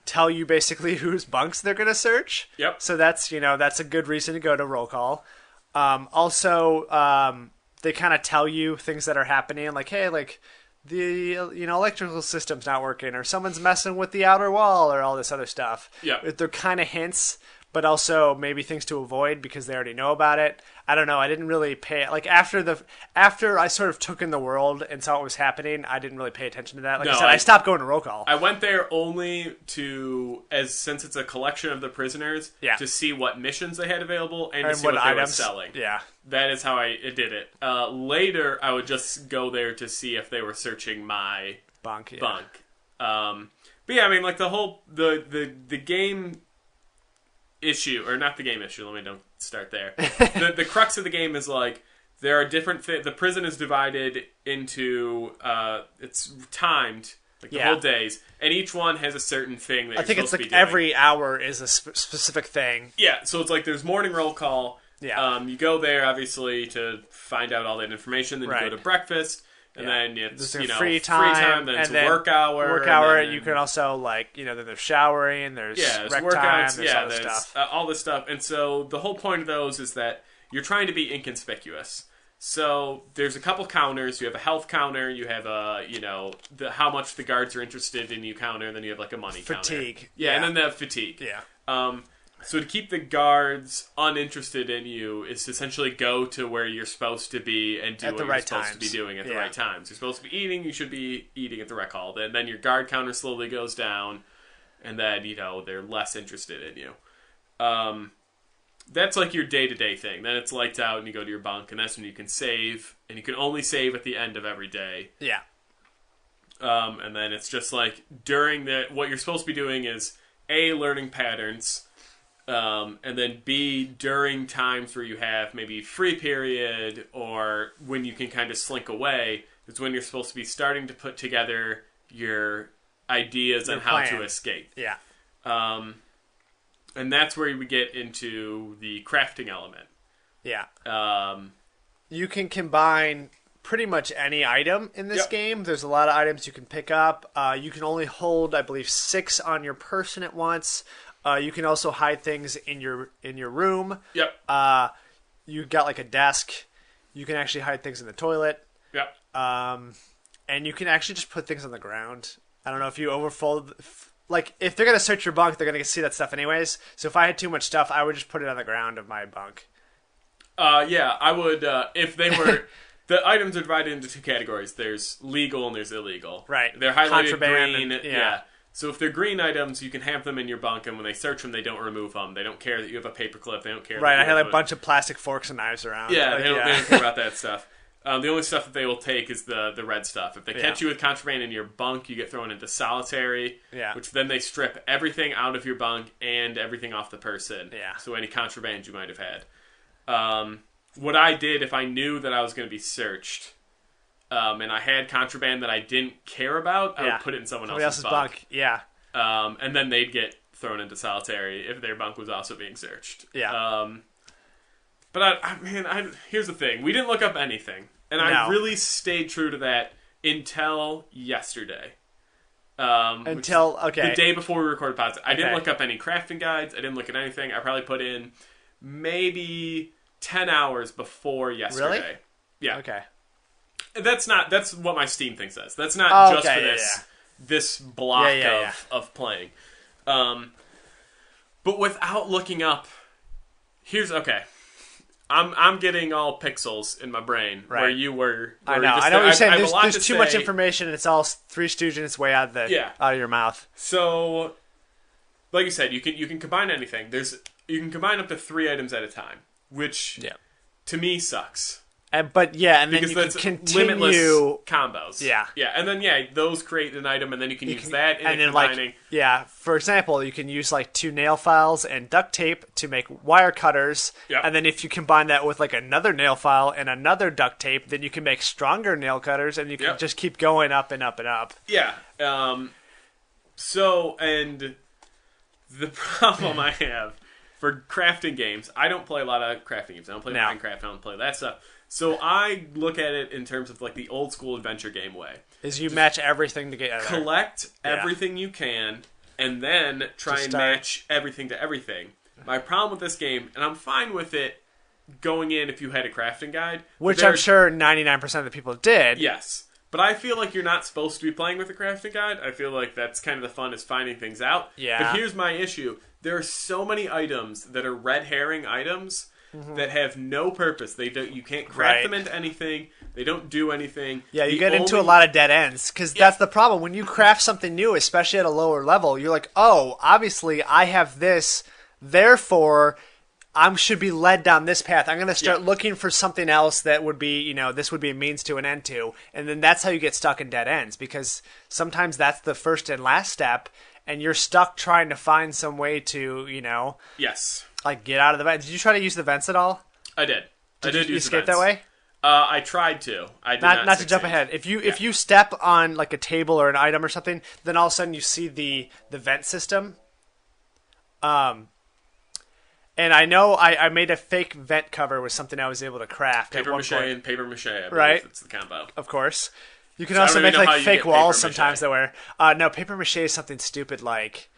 tell you basically whose bunks they're going to search. Yep. So that's a good reason to go to roll call. Also, they kind of tell you things that are happening, like, hey, like the electrical system's not working, or someone's messing with the outer wall, or all this other stuff. Yeah, they're kind of hints, but also maybe things to avoid because they already know about it. I don't know. I didn't really pay after I sort of took in the world and saw what was happening. I didn't really pay attention to that. Like I said, I stopped going to roll call. I went there only since it's a collection of the prisoners, to see what missions they had available and to see what they were selling. Yeah, that is how I did it. Later, I would just go there to see if they were searching my bunk. But yeah, I mean, like the game issue, or not the game issue. Don't start there. The crux of the game is like there are different. The prison is divided into. It's timed, like the whole days, and each one has a certain thing that I think it's like every hour is a specific thing. Yeah, so it's like there's morning roll call. Yeah, you go there obviously to find out all that information. Then you go to breakfast. And then it's free time, then it's work hour. Work hour. You can also then there's showering. There's rec workouts. Time, there's all this stuff. All this stuff. And so the whole point of those is that you're trying to be inconspicuous. So there's a couple counters. You have a health counter. You have how much the guards are interested in you counter. And then you have like a money counter. Fatigue. Yeah, and then the fatigue. Yeah. So to keep the guards uninterested in you is to essentially go to where you're supposed to be and do what you're supposed to be doing at the right times. You're supposed to be eating, you should be eating at the rec hall. And then your guard counter slowly goes down, and then, they're less interested in you. That's like your day-to-day thing. Then it's lights out and you go to your bunk, and that's when you can save, and you can only save at the end of every day. Yeah. And then it's just like during what you're supposed to be doing is A, learning patterns. And then B, during times where you have maybe free period or when you can kind of slink away, is when you're supposed to be starting to put together your ideas on how to escape. Yeah. And that's where we get into the crafting element. Yeah. You can combine pretty much any item in this game. There's a lot of items you can pick up. You can only hold, I believe, 6 on your person at once. You can also hide things in your room. Yep. You got like a desk. You can actually hide things in the toilet. Yep. and you can actually just put things on the ground. I don't know if you overfold. Like, if they're going to search your bunk, they're going to see that stuff anyways. So if I had too much stuff, I would just put it on the ground of my bunk. Yeah, I would, if they were... The items are divided into two categories. There's legal and there's illegal. Right. They're highlighted Contraband green. Yeah. So if they're green items, you can have them in your bunk, and when they search them, they don't remove them. They don't care that you have a paperclip. They don't care. Right. That I you had a bunch of plastic forks and knives around. Yeah, like, they don't care about that stuff. The only stuff that they will take is the red stuff. If they catch you with contraband in your bunk, you get thrown into solitary, which then they strip everything out of your bunk and everything off the person. Yeah. So any contraband you might have had. What I did, if I knew that I was going to be searched, and I had contraband that I didn't care about, I would put it in someone else's bunk. Yeah. And then they'd get thrown into solitary if their bunk was also being searched. Yeah. But here's the thing: we didn't look up anything, and I really stayed true to that until yesterday. The day before we recorded podcasts, I didn't look up any crafting guides. I didn't look at anything. I probably put in maybe 10 hours before yesterday. Really? Yeah. Okay. That's what my Steam thing says. That's not just for this block of playing. But without looking up, I'm getting all pixels in my brain where you were. I know. I know what you're saying. There's too much information, and it's all Three Stooges, and it's way out of your mouth. So, like you said, you can combine anything. You can combine up to 3 items at a time, which to me sucks. And then you can continue limitless combos. Yeah, and then those create an item, and then you can use that in combining. For example, you can use 2 nail files and duct tape to make wire cutters. Yep. And then if you combine that with another nail file and another duct tape, then you can make stronger nail cutters, and you can just keep going up and up and up. Yeah. So, and the problem I have for crafting games, I don't play a lot of crafting games. I don't play Minecraft. I don't play that stuff. So I look at it in terms of the old school adventure game way. Is you match everything together. Collect everything you can, and then try and match everything to everything. My problem with this game, and I'm fine with it going in if you had a crafting guide. Which I'm sure 99% of the people did. Yes. But I feel like you're not supposed to be playing with a crafting guide. I feel like that's kind of the fun, is finding things out. Yeah. But here's my issue. There are so many items that are red herring items that have no purpose. You can't craft them into anything. They don't do anything. Yeah, you get into a lot of dead ends, because that's the problem. When you craft something new, especially at a lower level, you're like, oh, obviously I have this, therefore I should be led down this path. I'm going to start looking for something else that would be, this would be a means to an end to. And then that's how you get stuck in dead ends, because sometimes that's the first and last step, and you're stuck trying to find some way to, Yes. get out of the vent. Did you try to use the vents at all? I did. I did use the escape vents. that way? I tried to. I did not to jump ahead. If you step on a table or an item or something, then all of a sudden you see the vent system. And I know I made a fake vent cover with something I was able to craft. Paper mache and paper mache. I believe it's the combo. Of course. You can also make fake walls sometimes that wear. No, paper mache is something stupid like.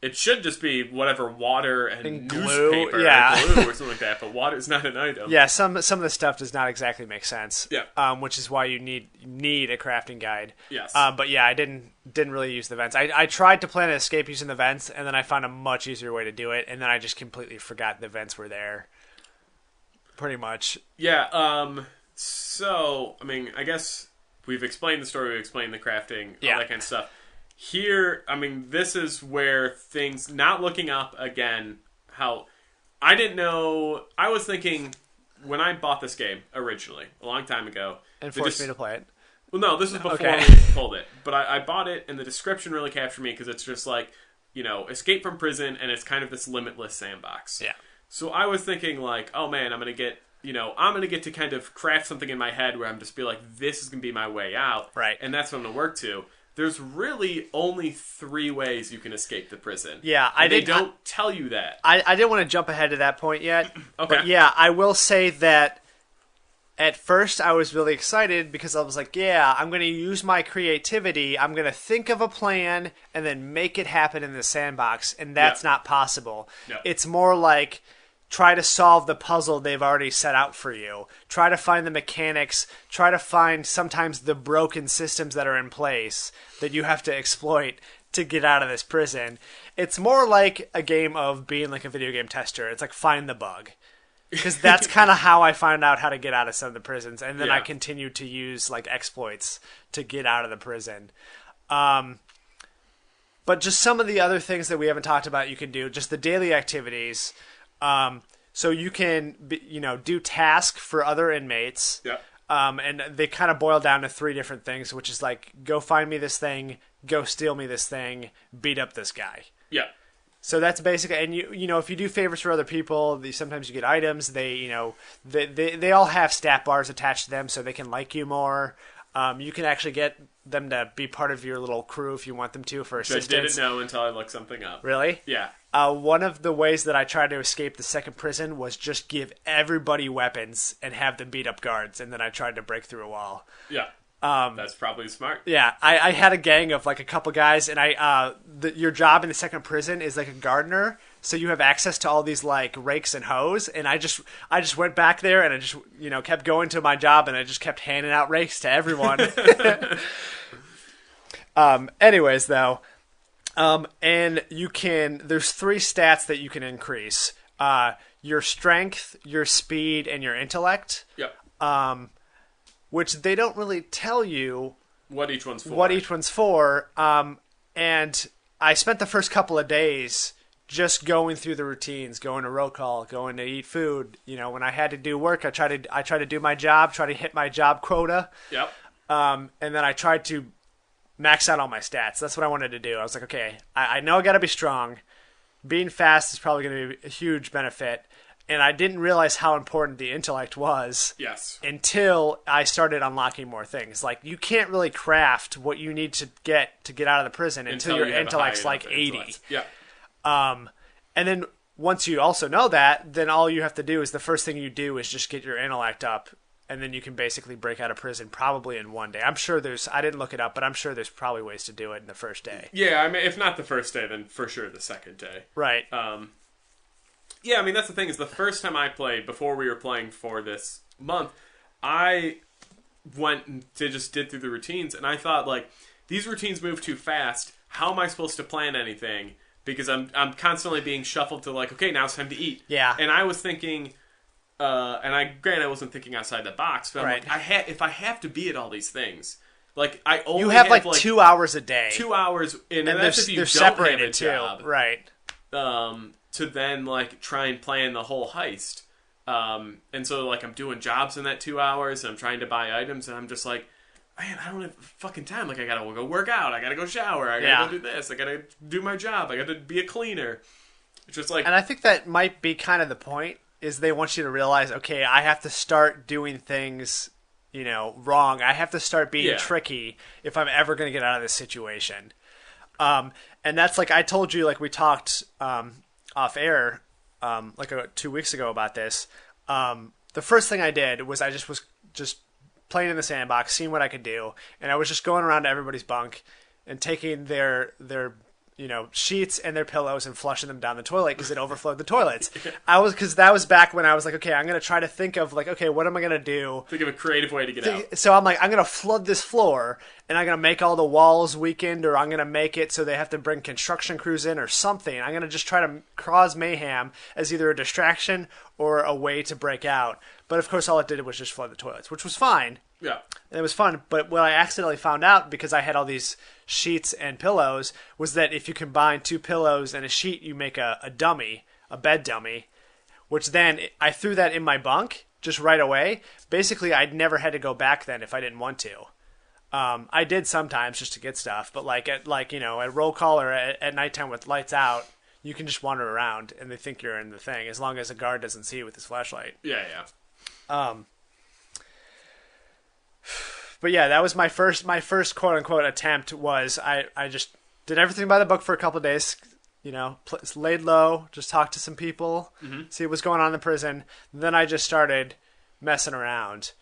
It should just be whatever water and glue, newspaper or glue or something like that, but water is not an item. Yeah, some of the stuff does not exactly make sense. Yeah. Which is why you need a crafting guide. Yes. But yeah, I didn't really use the vents. I tried to plan an escape using the vents, and then I found a much easier way to do it, and then I just completely forgot the vents were there. Pretty much. Yeah. So, I guess we've explained the story, we've explained the crafting, all that kind of stuff. Here, this is where things, not looking up again, how I didn't know. I was thinking when I bought this game originally, a long time ago. And forced me to play it. Well, no, this is before we pulled it. But I bought it, and the description really captured me because it's just escape from prison, and it's kind of this limitless sandbox. Yeah. So I was thinking oh man, I'm going to get to kind of craft something in my head where I'm just be like, this is going to be my way out. Right. And that's what I'm going to work to. There's really only 3 ways you can escape the prison. Yeah, they don't tell you that. I didn't want to jump ahead to that point yet. Okay. But yeah, I will say that at first I was really excited because I was like, yeah, I'm going to use my creativity. I'm going to think of a plan and then make it happen in the sandbox. And that's not possible. No. It's more like try to solve the puzzle they've already set out for you. Try to find the mechanics. Try to find sometimes the broken systems that are in place that you have to exploit to get out of this prison. It's more like a game of being like a video game tester. It's like find the bug. Because that's kind of how I found out how to get out of some of the prisons. And then I continued to use like exploits to get out of the prison. But just some of the other things that we haven't talked about you can do, just the daily activities. So you can, do tasks for other inmates. Yeah. And they kind of boil down to 3 different things, which is like, go find me this thing, go steal me this thing, beat up this guy. Yeah. So that's basically, and if you do favors for other people, sometimes you get items. They all have stat bars attached to them, so they can like you more. You can actually get them to be part of your little crew if you want them to for assistance. I didn't know until I looked something up. Really? Yeah. One of the ways that I tried to escape the second prison was just give everybody weapons and have them beat up guards, and then I tried to break through a wall. Yeah. That's probably smart. Yeah, I had a gang of like a couple guys, and your job in the second prison is like a gardener, so you have access to all these like rakes and hoes, and I just went back there and I just kept going to my job, and I just kept handing out rakes to everyone. Anyways, though, and there's 3 stats that you can increase: your strength, your speed, and your intellect. Yep. Which they don't really tell you what each one's for. And I spent the first couple of days just going through the routines, going to roll call, going to eat food. When I had to do work, I try to do my job, try to hit my job quota. Yep. And then I tried to max out all my stats. That's what I wanted to do. I was like, okay, I know I got to be strong. Being fast is probably going to be a huge benefit. And I didn't realize how important the intellect was. Yes. Until I started unlocking more things. Like, you can't really craft what you need to get out of the prison until your intellect's like 80. Intellect. Yeah. And then once you also know that, then all you have to do is the first thing you do is just get your intellect up, and then you can basically break out of prison probably in one day. I'm sure I didn't look it up, but I'm sure there's probably ways to do it in the first day. Yeah, I mean, if not the first day, then for sure the second day. Right. Yeah, I mean, that's the thing, is the first time I played, before we were playing for this month, I went and just did through the routines, and I thought, like, these routines move too fast. How am I supposed to plan anything? Because I'm constantly being shuffled to, like, okay, now it's time to eat. Yeah. And I was thinking, I wasn't thinking outside the box, but right. I'm like, if I have to be at all these things, like, I only you have like 2 hours a day. 2 hours, and that's if you they're don't separated have a job. too. Right. To then, like, try and plan the whole heist. And so, like, I'm doing jobs in that 2 hours, and I'm trying to buy items, and I'm just like, man, I don't have fucking time. Like, I gotta go work out, I gotta go shower, I gotta go do this, I gotta do my job, I gotta be a cleaner. It's just like... And I think that might be kind of the point, is they want you to realize, okay, I have to start doing things, wrong. I have to start being tricky if I'm ever going to get out of this situation. And that's like, I told you, like, we talked... off air, 2 weeks ago about this. The first thing I did was I was playing in the sandbox, seeing what I could do, and I was just going around to everybody's bunk and taking their sheets and their pillows and flushing them down the toilet because it overflowed the toilets. Because that was back when I was like, okay, I'm gonna try to think of like, okay, what am I gonna do? Think of a creative way to get out. So I'm like, I'm gonna flood this floor, and I'm gonna make all the walls weakened, or I'm gonna make it so they have to bring construction crews in or something. I'm gonna just try to cause mayhem as either a distraction or a way to break out. But of course, all it did was just flood the toilets, which was fine. Yeah. And it was fun. But what I accidentally found out, because I had all these sheets and pillows, was that if you combine 2 pillows and a sheet, you make a dummy, a bed dummy, which then I threw that in my bunk just right away. Basically, I'd never had to go back then if I didn't want to. I did sometimes just to get stuff, but at roll call or at nighttime with lights out, you can just wander around and they think you're in the thing, as long as a guard doesn't see you with his flashlight. Yeah. But yeah, that was my first quote unquote attempt. Was I just did everything by the book for a couple of days, laid low, just talked to some people, see what's going on in the prison. Then I just started messing around,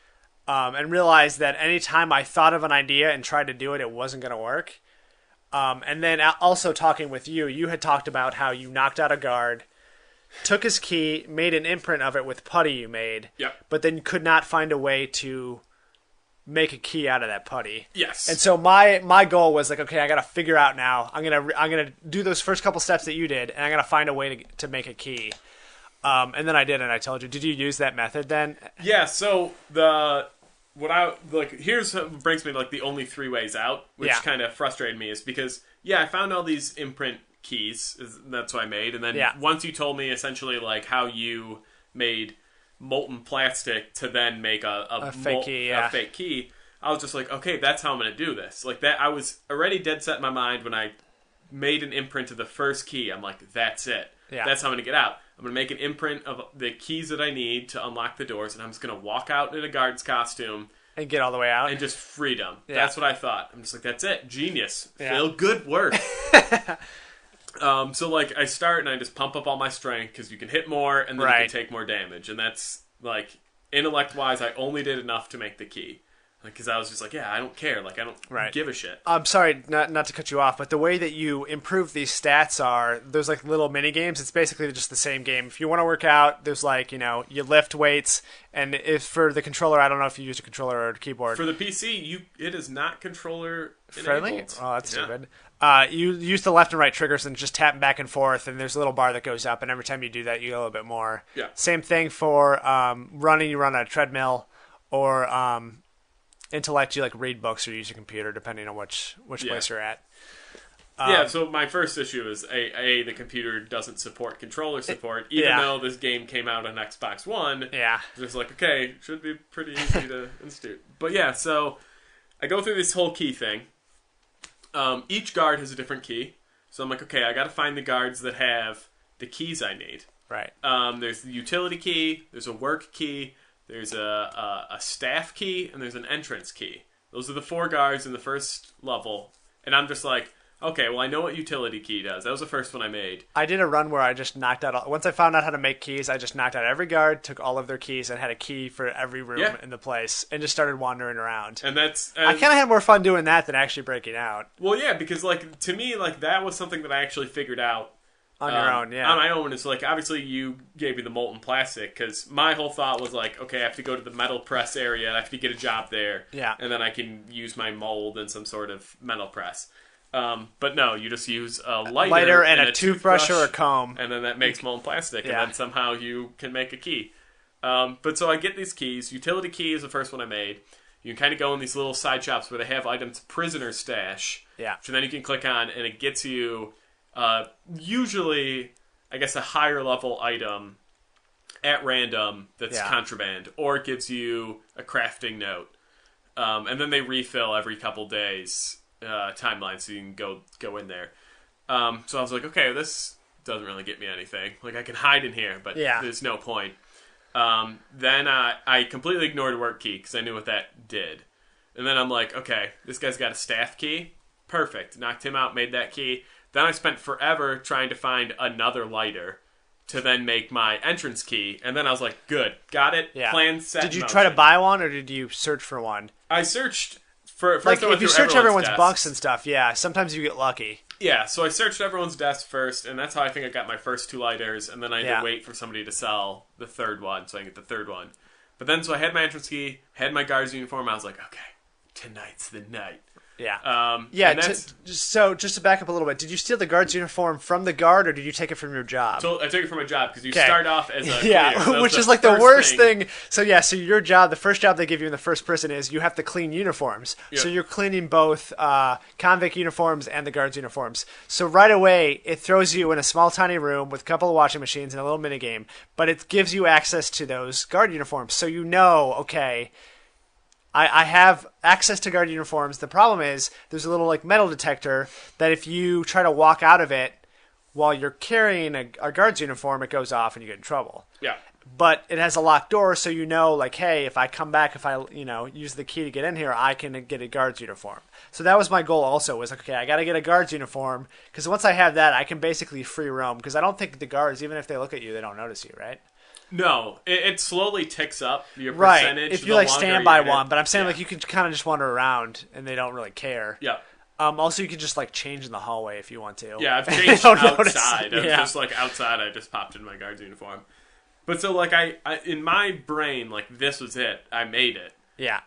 and realized that anytime I thought of an idea and tried to do it, it wasn't going to work. And then also talking with you had talked about how you knocked out a guard, took his key, made an imprint of it with putty you made, but then could not find a way to make a key out of that putty. Yes. And so my goal was like, okay, I got to figure out now. I'm gonna do those first couple steps that you did, and I'm gonna find a way to make a key. And then I did, and I told you. Did you use that method then? Yeah. So here's what brings me to like the only 3 ways out, which kind of frustrated me, is because I found all these imprint keys. That's what I made, and then once you told me essentially like how you made molten plastic to then make a fake key, I was just like, okay, that's how I'm going to do this. Like that, I was already dead set in my mind when I made an imprint of the first key. I'm like, that's it. Yeah. That's how I'm going to get out. I'm going to make an imprint of the keys that I need to unlock the doors, and I'm just going to walk out in a guard's costume and get all the way out and just freedom. Yeah. That's what I thought. I'm just like, that's it. Genius. Yeah. Feel good work. So like I start and I just pump up all my strength because you can hit more and then you can take more damage, and that's like intellect wise I only did enough to make the key, because I was just like, I don't care, like I don't give a shit. I'm sorry, not to cut you off, but the way that you improve these stats are there's like little mini games. It's basically just the same game. If you want to work out, there's like, you lift weights, and if for the controller, I don't know if you use a controller or a keyboard. For the PC, it is not controller friendly. Enabled. Oh, that's stupid. You use the left and right triggers and just tap back and forth, and there's a little bar that goes up, and every time you do that, you get a little bit more. Yeah. Same thing for running. You run on a treadmill, or intellect, you like read books or use a computer, depending on which place you're at. So my first issue is the computer doesn't support controller support, even though this game came out on Xbox One. Yeah. Just like, okay, should be pretty easy to institute. But so I go through this whole key thing. Each guard has a different key. So I'm like, okay, I got to find the guards that have the keys I need. Right. There's the utility key, there's a work key, there's a staff key, and there's an entrance key. Those are the 4 guards in the first level. And I'm just like, okay, well, I know what utility key does. That was the first one I made. I did a run where I just knocked out... Once I found out how to make keys, I just knocked out every guard, took all of their keys, and had a key for every room in the place, and just started wandering around. And that's... I kind of had more fun doing that than actually breaking out. Well, yeah, because, like, to me, like, that was something that I actually figured out on your own, on my own. It's like, obviously, you gave me the molten plastic, because my whole thought was like, okay, I have to go to the metal press area, I have to get a job there, and then I can use my mold in some sort of metal press. But no, you just use a lighter and a toothbrush or a comb, and then that makes molten plastic, and then somehow you can make a key. But so I get these keys. Utility key is the first one I made. You can kind of go in these little side shops where they have items, prisoner stash, which then you can click on, and it gets you usually, I guess, a higher level item at random that's contraband, or it gives you a crafting note, and then they refill every couple days. Timeline, so you can go in there. So I was like, okay, this doesn't really get me anything. Like, I can hide in here, but there's no point. Then I completely ignored a work key because I knew what that did. And then I'm like, okay, this guy's got a staff key. Perfect. Knocked him out, made that key. Then I spent forever trying to find another lighter to then make my entrance key. And then I was like, good, got it. Yeah. Plan set. Did you try to buy one, or did you search for one? I searched... First like, if you search everyone's bunks and stuff, sometimes you get lucky. Yeah, so I searched everyone's desk first, and that's how I think I got my first 2 lighters, and then I had to wait for somebody to sell the third one, so I can get the third one. But then, so I had my entrance key, had my guard's uniform, I was like, okay, tonight's the night. Yeah. So just to back up a little bit, did you steal the guard's uniform from the guard, or did you take it from your job? So I took it from my job, because you start off as a cleaner, so which is like the worst thing. So so your job, the first job they give you in the first prison is you have to clean uniforms. Yep. So you're cleaning both convict uniforms and the guard's uniforms. So right away, it throws you in a small, tiny room with a couple of washing machines and a little minigame, but it gives you access to those guard uniforms. So okay... I have access to guard uniforms. The problem is there's a little like metal detector that if you try to walk out of it while you're carrying a guard's uniform, it goes off and you get in trouble. Yeah. But it has a locked door, so like, hey, if I come back, if I use the key to get in here, I can get a guard's uniform. So that was my goal. Also, was like, okay, I got to get a guard's uniform, because once I have that, I can basically free roam. Because I don't think the guards, even if they look at you, they don't notice you, right? No, it slowly ticks up your percentage. If you like stand by one, but I'm saying like you can kind of just wander around and they don't really care. Yeah. Also, you could just like change in the hallway if you want to. Yeah, I've changed outside. I was just like outside. I just popped in my guard's uniform. But so like I in my brain, like this was it. I made it. Yeah.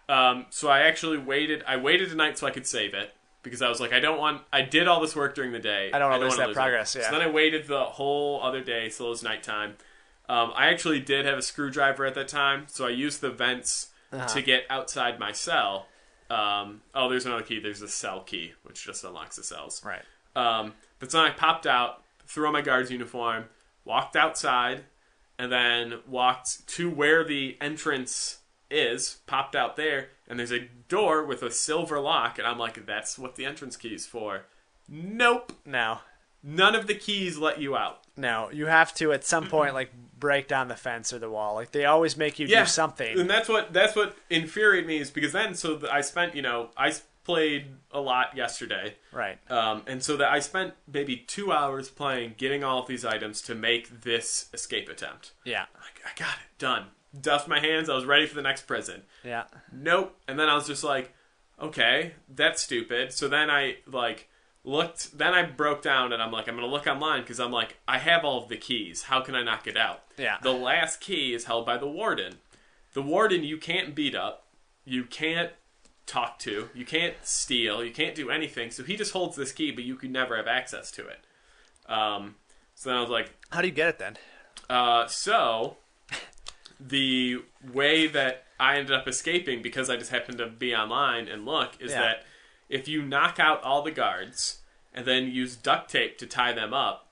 So I actually waited. I waited tonight so I could save it because I was like, I did all this work during the day. I don't want to lose that progress. Yeah. So then I waited the whole other day, so it was nighttime. I actually did have a screwdriver at that time, so I used the vents to get outside my cell. There's another key. There's a cell key, which just unlocks the cells. Right. But then I popped out, threw on my guard's uniform, walked outside, and then walked to where the entrance is, popped out there, and there's a door with a silver lock, and I'm like, that's what the entrance key is for. Nope. No. None of the keys let you out. No. You have to, at some point, like, break down the fence or the wall. Like, they always make you do something. And that's what infuriated me is because then, I spent, I played a lot yesterday. Right. And so that I spent maybe 2 hours playing, getting all of these items to make this escape attempt. Yeah. I got it. Done. Duffed my hands. I was ready for the next prison. Yeah. Nope. And then I was just like, okay, that's stupid. So then I, looked, then I broke down and I'm like, I'm going to look online because I'm like, I have all of the keys. How can I not get out? Yeah. The last key is held by the warden. The warden you can't beat up. You can't talk to. You can't steal. You can't do anything. So he just holds this key, but you could never have access to it. So then I was like... How do you get it then? So the way that I ended up escaping, because I just happened to be online and look, is that if you knock out all the guards and then use duct tape to tie them up,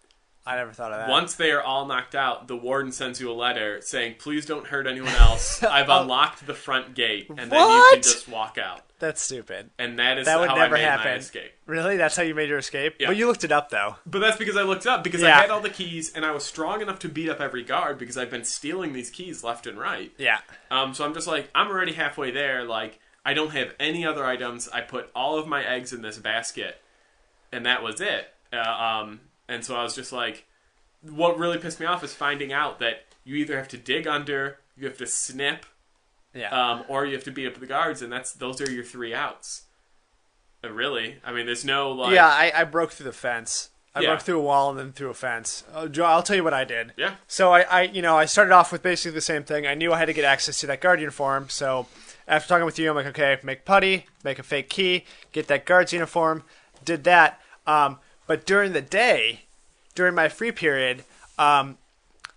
I never thought of that. Once they are all knocked out, the warden sends you a letter saying, please don't hurt anyone else. I've unlocked the front gate, and then you can just walk out. That's stupid. And that is that would how never I made happen. my escape. Really? That's how you made your escape? Yeah. Well, you looked it up, though. But that's because I looked up, because I had all the keys, and I was strong enough to beat up every guard, because I've been stealing these keys left and right. Yeah. So I'm just like, I'm already halfway there. Like, I don't have any other items. I put all of my eggs in this basket, and that was it. And so I was just like... What really pissed me off is finding out that you either have to dig under, you have to snip, or you have to beat up the guards, and those are your 3 outs. Really, I mean, there's no like. Yeah, I broke through the fence. I broke through a wall and then through a fence. I'll tell you what I did. Yeah. So I started off with basically the same thing. I knew I had to get access to that guard uniform. So after talking with you, I'm like, okay, make putty, make a fake key, get that guard's uniform. Did that. But during the day. During my free period, I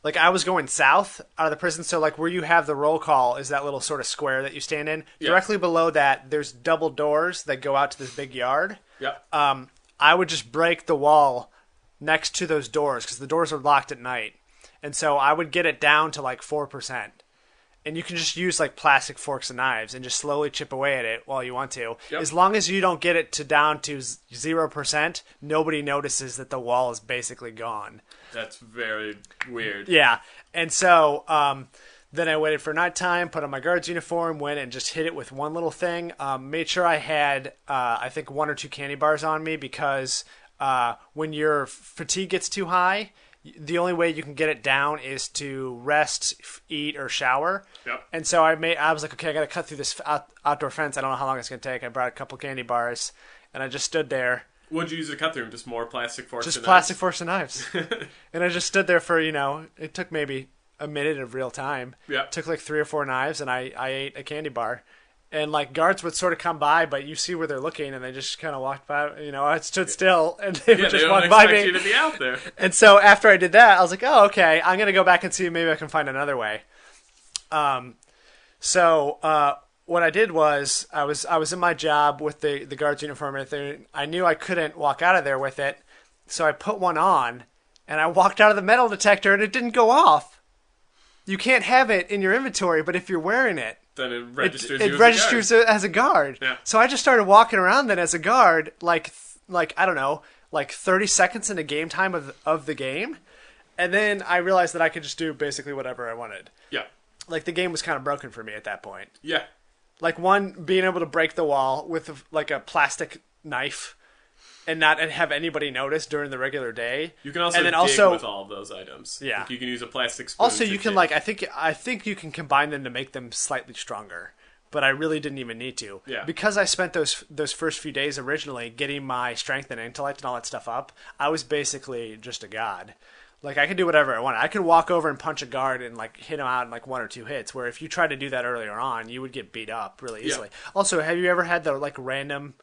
was going south out of the prison. So, where you have the roll call is that little sort of square that you stand in. Yeah. Directly below that, there's double doors that go out to this big yard. Yep. I would just break the wall next to those doors because the doors are locked at night. And so I would get it down to 4%. And you can just use plastic forks and knives and just slowly chip away at it while you want to. Yep. As long as you don't get it down to 0%, nobody notices that the wall is basically gone. That's very weird. Yeah. And so then I waited for nighttime, put on my guard's uniform, went and just hit it with one little thing. Made sure I had, I think, 1 or 2 candy bars on me because when your fatigue gets too high, the only way you can get it down is to rest, eat, or shower. Yep. And so I was like, okay, I got to cut through this outdoor fence. I don't know how long it's going to take. I brought a couple candy bars, and I just stood there. What'd you use to cut through them? Just more plastic forks and knives? Just plastic forks and knives. And I just stood there for, it took maybe a minute of real time. Yeah. Took 3 or 4 knives, and I ate a candy bar. And guards would sort of come by, but you see where they're looking, and they just kind of walked by. I stood still, and they would just walk by me. You to be out there. And so after I did that, I was like, "Oh, okay. I'm gonna go back and see if maybe I can find another way." So what I did was I was in my job with the guards uniform and everything. I knew I couldn't walk out of there with it, so I put one on, and I walked out of the metal detector, and it didn't go off. You can't have it in your inventory, but if you're wearing it. Then it registers it registers as a guard. Yeah. So I just started walking around then as a guard, I don't know, 30 seconds into game time of the game. And then I realized that I could just do basically whatever I wanted. Yeah. The game was kind of broken for me at that point. Yeah. Being able to break the wall with a plastic knife and not have anybody notice during the regular day. You can also dig with all of those items. Yeah. You can use a plastic spoon. Also, you can I think you can combine them to make them slightly stronger. but I really didn't even need to. Yeah. Because I spent those first few days originally getting my strength and intellect and all that stuff up, I was basically just a god. Like, I could do whatever I wanted. I could walk over and punch a guard and, like, hit him out in, like, 1 or 2 hits, where if you tried to do that earlier on, you would get beat up really easily. Yeah. Also, have you ever had the, like, random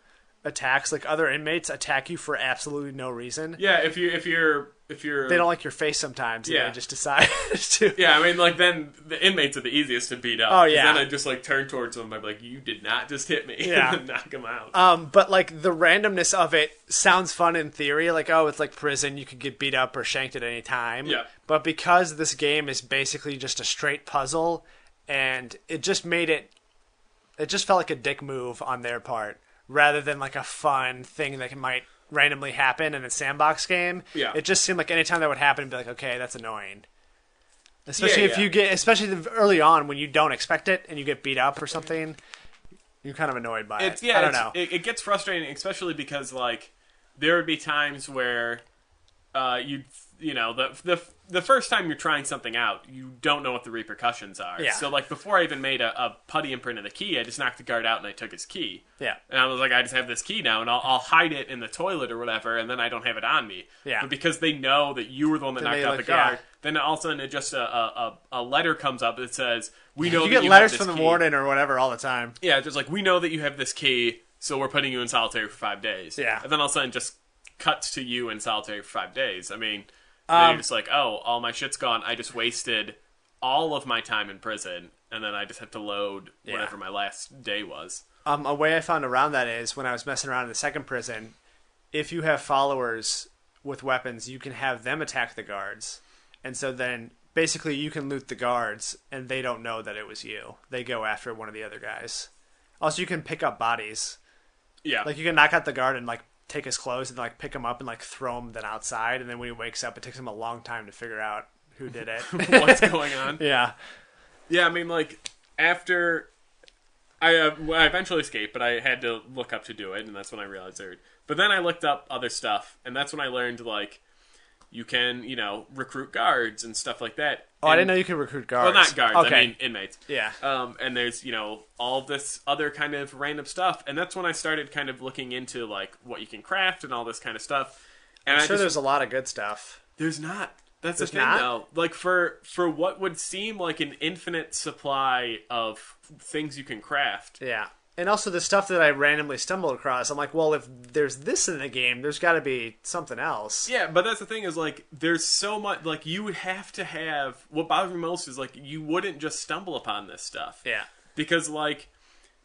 attacks, like, other inmates attack you for absolutely no reason? Yeah, if you're they don't like your face sometimes, and they just decide to. Yeah, I mean, like, then the inmates are the easiest to beat up. Oh, yeah. Then I just, like, turn towards them, I'd be like, you did not just hit me. Yeah. And knock them out. But, like, the randomness of it sounds fun in theory. Like, oh, it's like prison, you could get beat up or shanked at any time. Yeah. But because this game is basically just a straight puzzle, and it just made it just felt like a dick move on their part, rather than, like, a fun thing that might randomly happen in a sandbox game. Yeah. It just seemed like anytime that would happen, it'd be like, okay, that's annoying. Especially if you get, early on when you don't expect it and you get beat up or something, you're kind of annoyed by it. Yeah, I don't know. It gets frustrating, especially because, like, there would be times where the first time you're trying something out, you don't know what the repercussions are. Yeah. So, like, before I even made a putty imprint of the key, I just knocked the guard out and I took his key. Yeah. And I was like, I just have this key now, and I'll hide it in the toilet or whatever, and then I don't have it on me. Yeah. But because they know that you were the one that knocked out the guard, then all of a sudden it just a letter comes up that says, we know you that get letters from the warden or whatever all the time. Yeah, just like, we know that you have this key, so we're putting you in solitary for 5 days. Yeah. And then all of a sudden just cuts to you in solitary for 5 days. I mean, you're just like, oh, all my shit's gone. I just wasted all of my time in prison, and then I just have to load whatever my last day was. A way I found around that is when I was messing around in the second prison, if you have followers with weapons, you can have them attack the guards. And so then basically you can loot the guards, and they don't know that it was you. They go after one of the other guys. Also, you can pick up bodies. Yeah. Like, you can knock out the guard and, like, take his clothes and, like, pick him up and, like, throw him then outside. And then when he wakes up, it takes him a long time to figure out who did it. What's going on. Yeah. Yeah, I mean, like, after I eventually escaped, but I had to look up to do it, and that's when I realized But then I looked up other stuff, and that's when I learned, like, you can, recruit guards and stuff like that. Oh, I didn't know you could recruit guards. Well, not guards. Okay. I mean inmates. Yeah. And there's, all this other kind of random stuff. And that's when I started kind of looking into, like, what you can craft and all this kind of stuff. And I'm sure there's a lot of good stuff. There's not. That's the thing, though. Like, for what would seem like an infinite supply of things you can craft. Yeah. And also the stuff that I randomly stumbled across, I'm like, well, if there's this in the game, there's got to be something else. Yeah, but that's the thing is, like, there's so much, like, you would have to have, what bothers me most is, like, you wouldn't just stumble upon this stuff. Yeah. Because, like,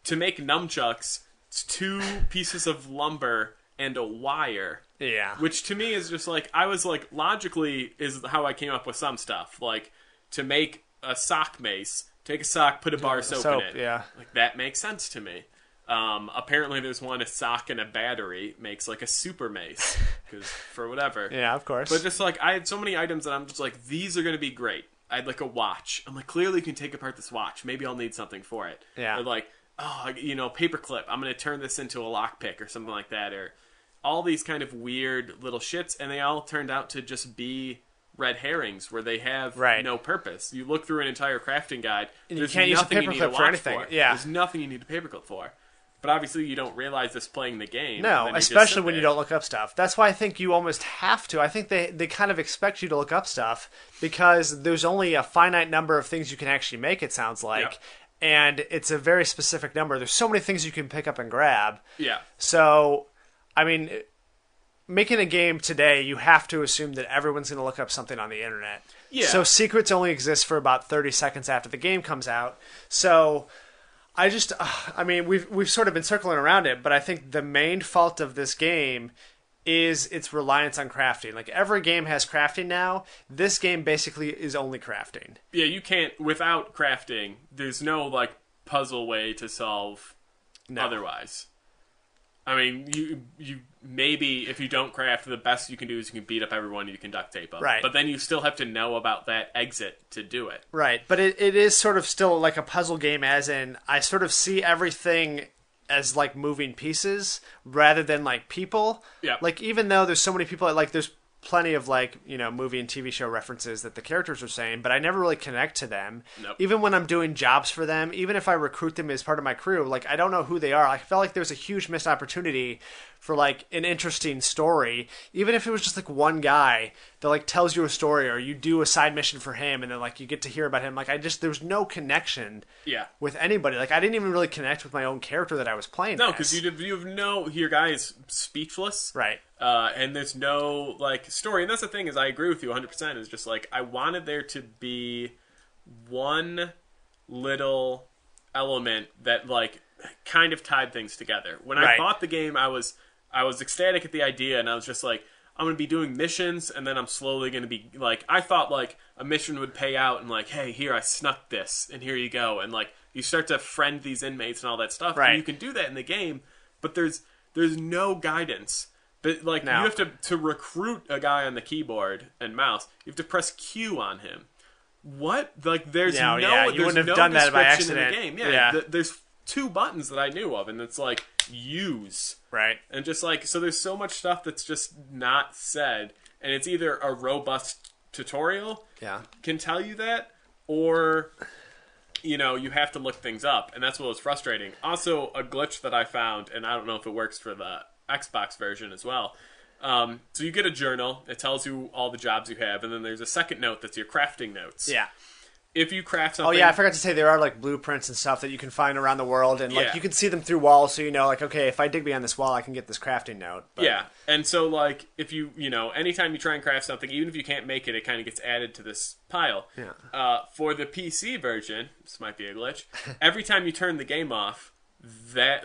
to make nunchucks, it's 2 pieces of lumber and a wire. Yeah. Which to me is just, like, I was, like, logically is how I came up with some stuff. Like, to make a sock mace, take a sock, put a bar of soap in it. Yeah. Like, that makes sense to me. Apparently there's one, a sock and a battery makes, like, a super mace. Because, for whatever. Yeah, of course. But just, like, I had so many items that I'm just like, these are going to be great. I had, like, a watch. I'm like, clearly you can take apart this watch. Maybe I'll need something for it. Yeah. Or, like, paperclip. I'm going to turn this into a lockpick or something like that. Or all these kind of weird little shits. And they all turned out to just be red herrings where they have no purpose. You look through an entire crafting guide. And you can't use a paperclip for anything. Yeah. There's nothing you need a paperclip for. But obviously you don't realize this playing the game. No, especially when you don't look up stuff. That's why I think you almost have to. I think they kind of expect you to look up stuff because there's only a finite number of things you can actually make, it sounds like. Yep. And it's a very specific number. There's so many things you can pick up and grab. Yeah. So, I mean, making a game today, you have to assume that everyone's going to look up something on the internet. Yeah. So secrets only exist for about 30 seconds after the game comes out. So we've sort of been circling around it, but I think the main fault of this game is its reliance on crafting. Like, every game has crafting now. This game basically is only crafting. Yeah, you can't, without crafting, there's no, like, puzzle way to solve otherwise. I mean, you maybe, if you don't craft, the best you can do is you can beat up everyone and you can duct tape them. Right. But then you still have to know about that exit to do it. Right, but it is sort of still like a puzzle game, as in, I sort of see everything as, like, moving pieces rather than, like, people. Yeah. Like, even though there's so many people, like, there's plenty of like, movie and TV show references that the characters are saying, but I never really connect to them. Nope. Even when I'm doing jobs for them, even if I recruit them as part of my crew, like I don't know who they are. I felt like there's a huge missed opportunity for like an interesting story, even if it was just like one guy that like tells you a story, or you do a side mission for him and then like you get to hear about him. Like there's no connection with anybody. Like I didn't even really connect with my own character that I was playing. No, because you have your guy is speechless. Right. And there's no like story. And that's the thing, is I agree with you 100%. Is just like I wanted there to be one little element that like kind of tied things together. When I bought the game, I was ecstatic at the idea, and I was just like, I'm going to be doing missions, and then I'm slowly going to be like, I thought like a mission would pay out and like, hey, here I snuck this, and here you go, and like you start to friend these inmates and all that stuff. Right. And you can do that in the game, but there's no guidance. But like you have to recruit a guy on the keyboard and mouse. You have to press Q on him. What? Like there's you wouldn't have done that by accident. In the game. There's 2 buttons that I knew of, and it's like use. Right. And just like, so there's so much stuff that's just not said, and it's either a robust tutorial can tell you that, or you have to look things up, and that's what was frustrating. Also, a glitch that I found, and I don't know if it works for the Xbox version as well. So you get a journal, it tells you all the jobs you have, and then there's a second note that's your crafting notes. Yeah. If you craft something... Oh, yeah, I forgot to say there are, like, blueprints and stuff that you can find around the world, and, like, you can see them through walls, so you know, like, okay, if I dig behind this wall, I can get this crafting note. But... Yeah, and so, like, if you, anytime you try and craft something, even if you can't make it, it kind of gets added to this pile. Yeah. For the PC version, this might be a glitch, every time you turn the game off,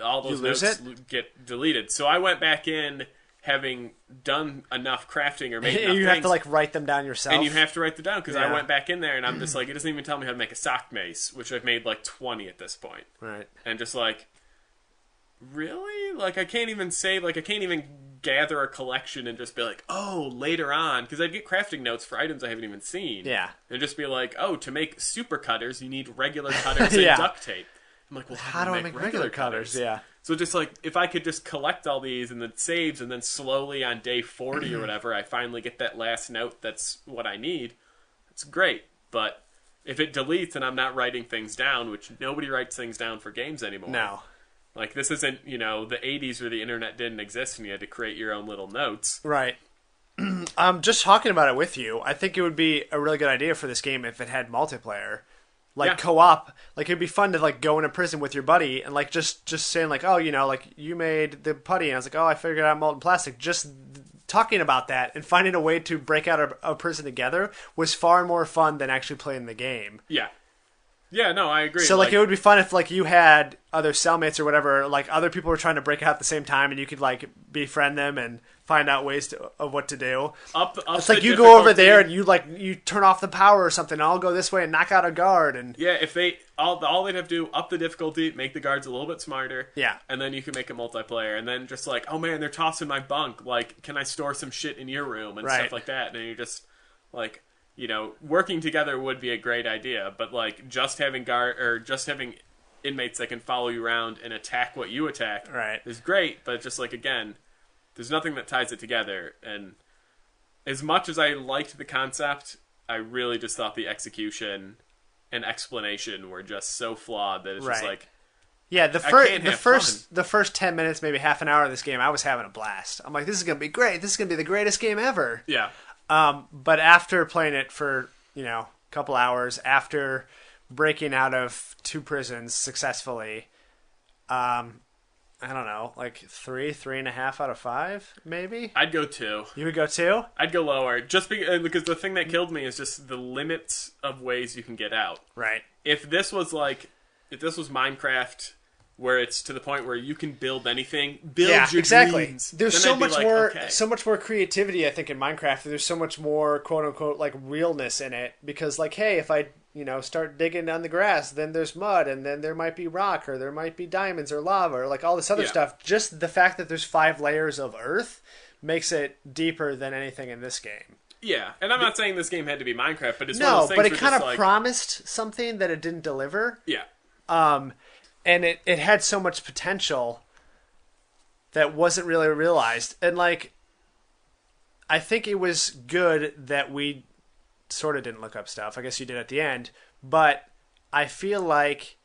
all those notes get deleted. So I went back in... having done enough crafting or made enough you things, have to like write them down yourself, and you have to write them down, because I went back in there and I'm just like, it doesn't even tell me how to make a sock mace, which I've made like 20 at this point, right? And just like, really, like I can't even gather a collection and just be like, oh, later on, because I'd get crafting notes for items I haven't even seen, and just be like, oh, to make super cutters you need regular cutters and duct tape. I'm like, well, how do I make regular cutters? Yeah. So just like, if I could just collect all these and then saves, and then slowly on day 40 or whatever, I finally get that last note that's what I need, it's great. But if it deletes and I'm not writing things down, which nobody writes things down for games anymore. No. Like, this isn't, the 80s where the internet didn't exist and you had to create your own little notes. Right. Just talking about it with you, I think it would be a really good idea for this game if it had multiplayer. Like co-op, like it'd be fun to like go in a prison with your buddy and like just saying like, oh, like you made the putty, and I was like, oh, I figured out molten plastic. Just talking about that and finding a way to break out a prison together was far more fun than actually playing the game. Yeah. Yeah, no, I agree. So like it would be fun if like you had other cellmates or whatever, like other people were trying to break out at the same time, and you could like befriend them and find out ways of what to do. It's like you go over there and you turn off the power or something, and I'll go this way and knock out a guard. And yeah, if they all they'd have to do, up the difficulty, make the guards a little bit smarter. Yeah, and then you can make a multiplayer, and then just like, oh man, they're tossing my bunk. Like, can I store some shit in your room and stuff like that? And you're just like, working together would be a great idea, but like just having inmates that can follow you around and attack what you attack is great. But just like, again, there's nothing that ties it together. And as much as I liked the concept, I really just thought the execution and explanation were just so flawed that it's just like, yeah, the first 10 minutes, maybe half an hour of this game, I was having a blast. I'm like, this is gonna be great. This is gonna be the greatest game ever. Yeah. But after playing it for a couple hours, after breaking out of 2 prisons successfully, I don't know, like 3.5 out of 5, maybe? I'd go 2. You would go 2? I'd go lower. Just because the thing that killed me is just the limits of ways you can get out. Right. If this was Minecraft, where it's to the point where you can build anything, your dreams. There's so much more creativity, I think, in Minecraft. There's so much more quote unquote like realness in it, because like, hey, if I start digging on the grass, then there's mud, and then there might be rock, or there might be diamonds or lava, or like all this other stuff. Just the fact that there's 5 layers of earth makes it deeper than anything in this game. Yeah, and I'm not saying this game had to be Minecraft, but it's one of those things but it kind of promised something that it didn't deliver. Yeah. And it had so much potential that wasn't really realized. And like, I think it was good that we sort of didn't look up stuff. I guess you did at the end. But I feel like,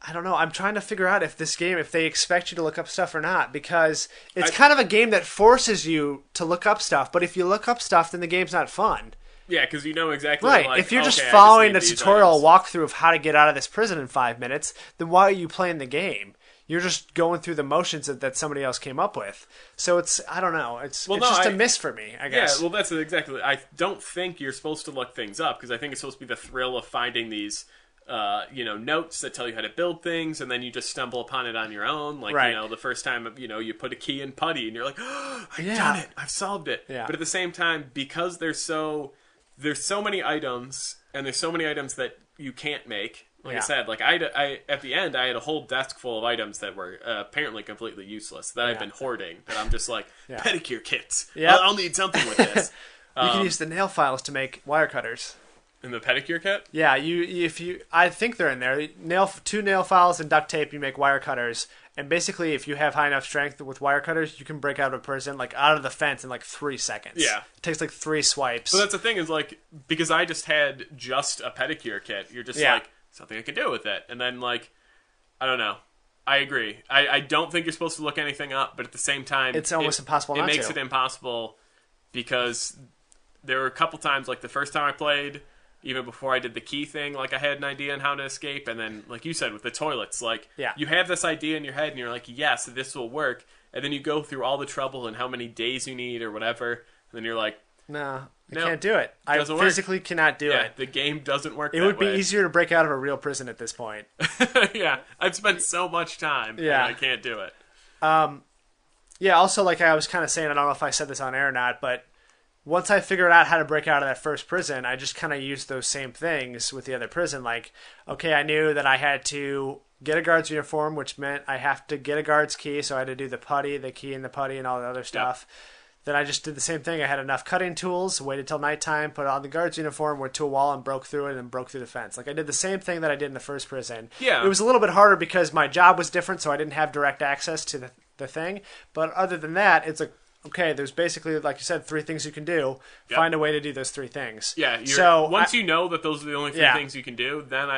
I don't know, I'm trying to figure out if this game, if they expect you to look up stuff or not, because it's kind of a game that forces you to look up stuff, but if you look up stuff, then the game's not fun. Yeah, because you know exactly. Right, like, if you're just okay, following a tutorial walkthrough of how to get out of this prison in 5 minutes, then why are you playing the game? You're just going through the motions that somebody else came up with. So it's, I don't know, it's just a miss for me, I guess. Yeah, well, that's exactly. I don't think you're supposed to look things up, because I think it's supposed to be the thrill of finding these notes that tell you how to build things, and then you just stumble upon it on your own. Like, the first time, you put a key in putty, and you're like, oh, I've done it, I've solved it. Yeah. But at the same time, because there's so many items, and there's so many items that you can't make. Like I said, like I at the end, I had a whole desk full of items that were apparently completely useless that I've been hoarding. That I'm just like, pedicure kits. Yeah, I'll need something with this. You can use the nail files to make wire cutters. In the pedicure kit? Yeah, I think they're in there. Two nail files and duct tape, you make wire cutters. And basically, if you have high enough strength with wire cutters, you can break out of a prison, like out of the fence in like 3 seconds. Yeah. It takes like 3 swipes. So that's the thing is like, because I just had just a pedicure kit, you're just like, something I can do with it. And then like, I don't know. I agree. I don't think you're supposed to look anything up, but at the same time, it's almost impossible not to. It makes it impossible because there were a couple times, like the first time I played, even before I did the key thing, like I had an idea on how to escape, and then, like you said, with the toilets, like, you have this idea in your head, and you're like, yes, this will work, and then you go through all the trouble and how many days you need or whatever, and then you're like, no, I can't do it. I physically cannot do it. The game doesn't work that way. It would be way. easier to break out of a real prison at this point. Yeah, I've spent so much time, and I can't do it. Also, like I was kind of saying, I don't know if I said this on air or not, but once I figured out how to break out of that first prison, I just kind of used those same things with the other prison. Like, okay, I knew that I had to get a guard's uniform, which meant I have to get a guard's key, so I had to do the key and the putty and all the other stuff. Yep. Then I just did the same thing. I had enough cutting tools, waited till nighttime, put on the guard's uniform, went to a wall and broke through it, and then broke through the fence. Like, I did the same thing that I did in the first prison. Yeah. It was a little bit harder because my job was different, so I didn't have direct access to the thing. But other than that, it's like, okay, there's basically, like you said, 3 things you can do. Yep. Find a way to do those 3 things. Yeah. So once you know that those are the only 3 things you can do, then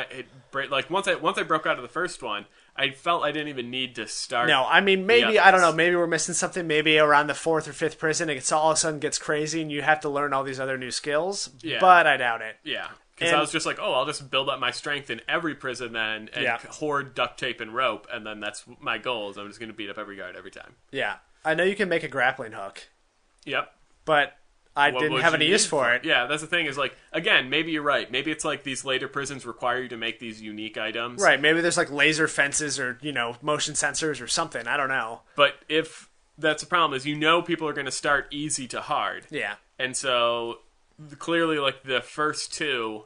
once I broke out of the first one, I felt I didn't even need to start. No, I mean, maybe, I don't know, maybe we're missing something. Maybe around the 4th or 5th prison, it all of a sudden gets crazy and you have to learn all these other new skills. Yeah. But I doubt it. Yeah. Because I was just like, I'll just build up my strength in every prison then and hoard duct tape and rope, and then that's my goal is I'm just going to beat up every guard every time. Yeah. I know you can make a grappling hook. Yep. But I didn't have any use for it. Yeah, that's the thing is like, again, maybe you're right. Maybe it's like these later prisons require you to make these unique items. Right, maybe there's like laser fences or, motion sensors or something. I don't know. But if that's the problem is people are going to start easy to hard. Yeah. And so clearly like the first 2...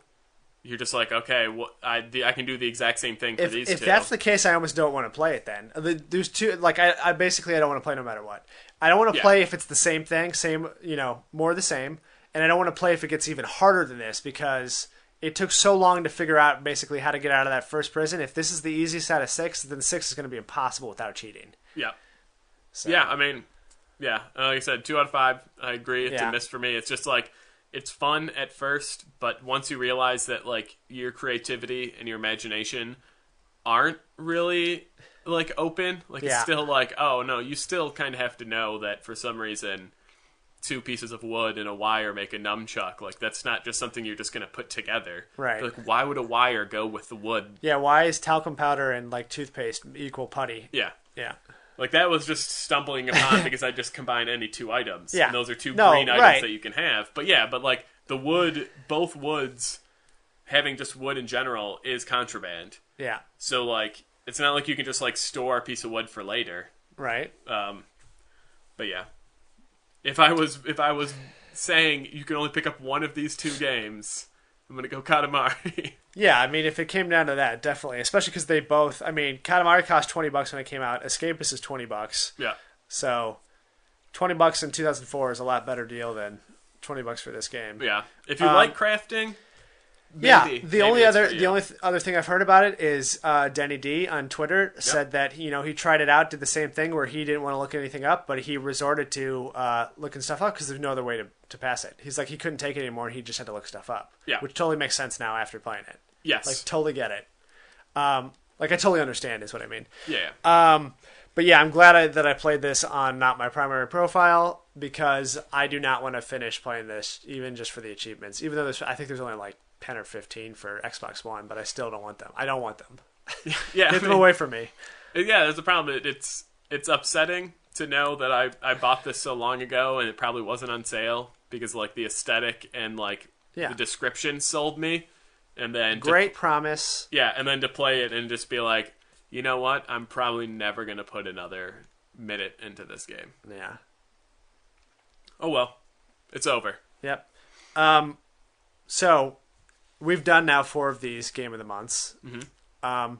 You're just like, okay, I can do the exact same thing for these 2. If that's the case, I almost don't want to play it then. There's 2, like, I basically, I don't want to play no matter what. I don't want to play if it's the same thing, more the same, and I don't want to play if it gets even harder than this, because it took so long to figure out basically how to get out of that first prison. If this is the easiest out of 6, then 6 is going to be impossible without cheating. Yeah. So. Yeah, I mean, like I said, 2 out of 5, I agree, it's a miss for me. It's just like, it's fun at first, but once you realize that like your creativity and your imagination aren't really like open, like it's still like, oh no, you still kind of have to know that for some reason 2 pieces of wood and a wire make a nunchuck. Like that's not just something you're just going to put together. Right. Like why would a wire go with the wood? Yeah, why is talcum powder and like toothpaste equal putty? Yeah. Yeah. Like, that was just stumbling upon because I just combined any 2 items. Yeah. And those are 2 green items that you can have. But like, the wood, both woods, having just wood in general is contraband. Yeah. So, like, it's not like you can just, like, store a piece of wood for later. Right. But yeah. If I was saying you can only pick up one of these 2 games, I'm going to go Katamari. Yeah, I mean, if it came down to that, definitely. Especially because they both... I mean, Katamari cost $20 when it came out. Escapists is $20. Yeah. So, $20 in 2004 is a lot better deal than $20 for this game. Yeah. If you like crafting, maybe. The only other thing I've heard about it is Denny D on Twitter said that he tried it out, did the same thing where he didn't want to look anything up, but he resorted to looking stuff up because there's no other way to pass it. He's like he couldn't take it anymore. He just had to look stuff up. Yeah, which totally makes sense now after playing it. Yes, like totally get it. Like I totally understand is what I mean. Yeah. But yeah, I'm glad that I played this on not my primary profile because I do not want to finish playing this even just for the achievements. Even though I think there's only like 10 or 15 for Xbox One, but I still don't want them. I don't want them. Yeah, Get them away from me. Yeah, there's a problem. It's upsetting to know that I bought this so long ago and it probably wasn't on sale because like the aesthetic and like the description sold me. And then great promise. Yeah, and then to play it and just be like, you know what? I'm probably never going to put another minute into this game. Yeah. Oh, well. It's over. Yep. So, we've done now 4 of these Game of the Months. Mm-hmm.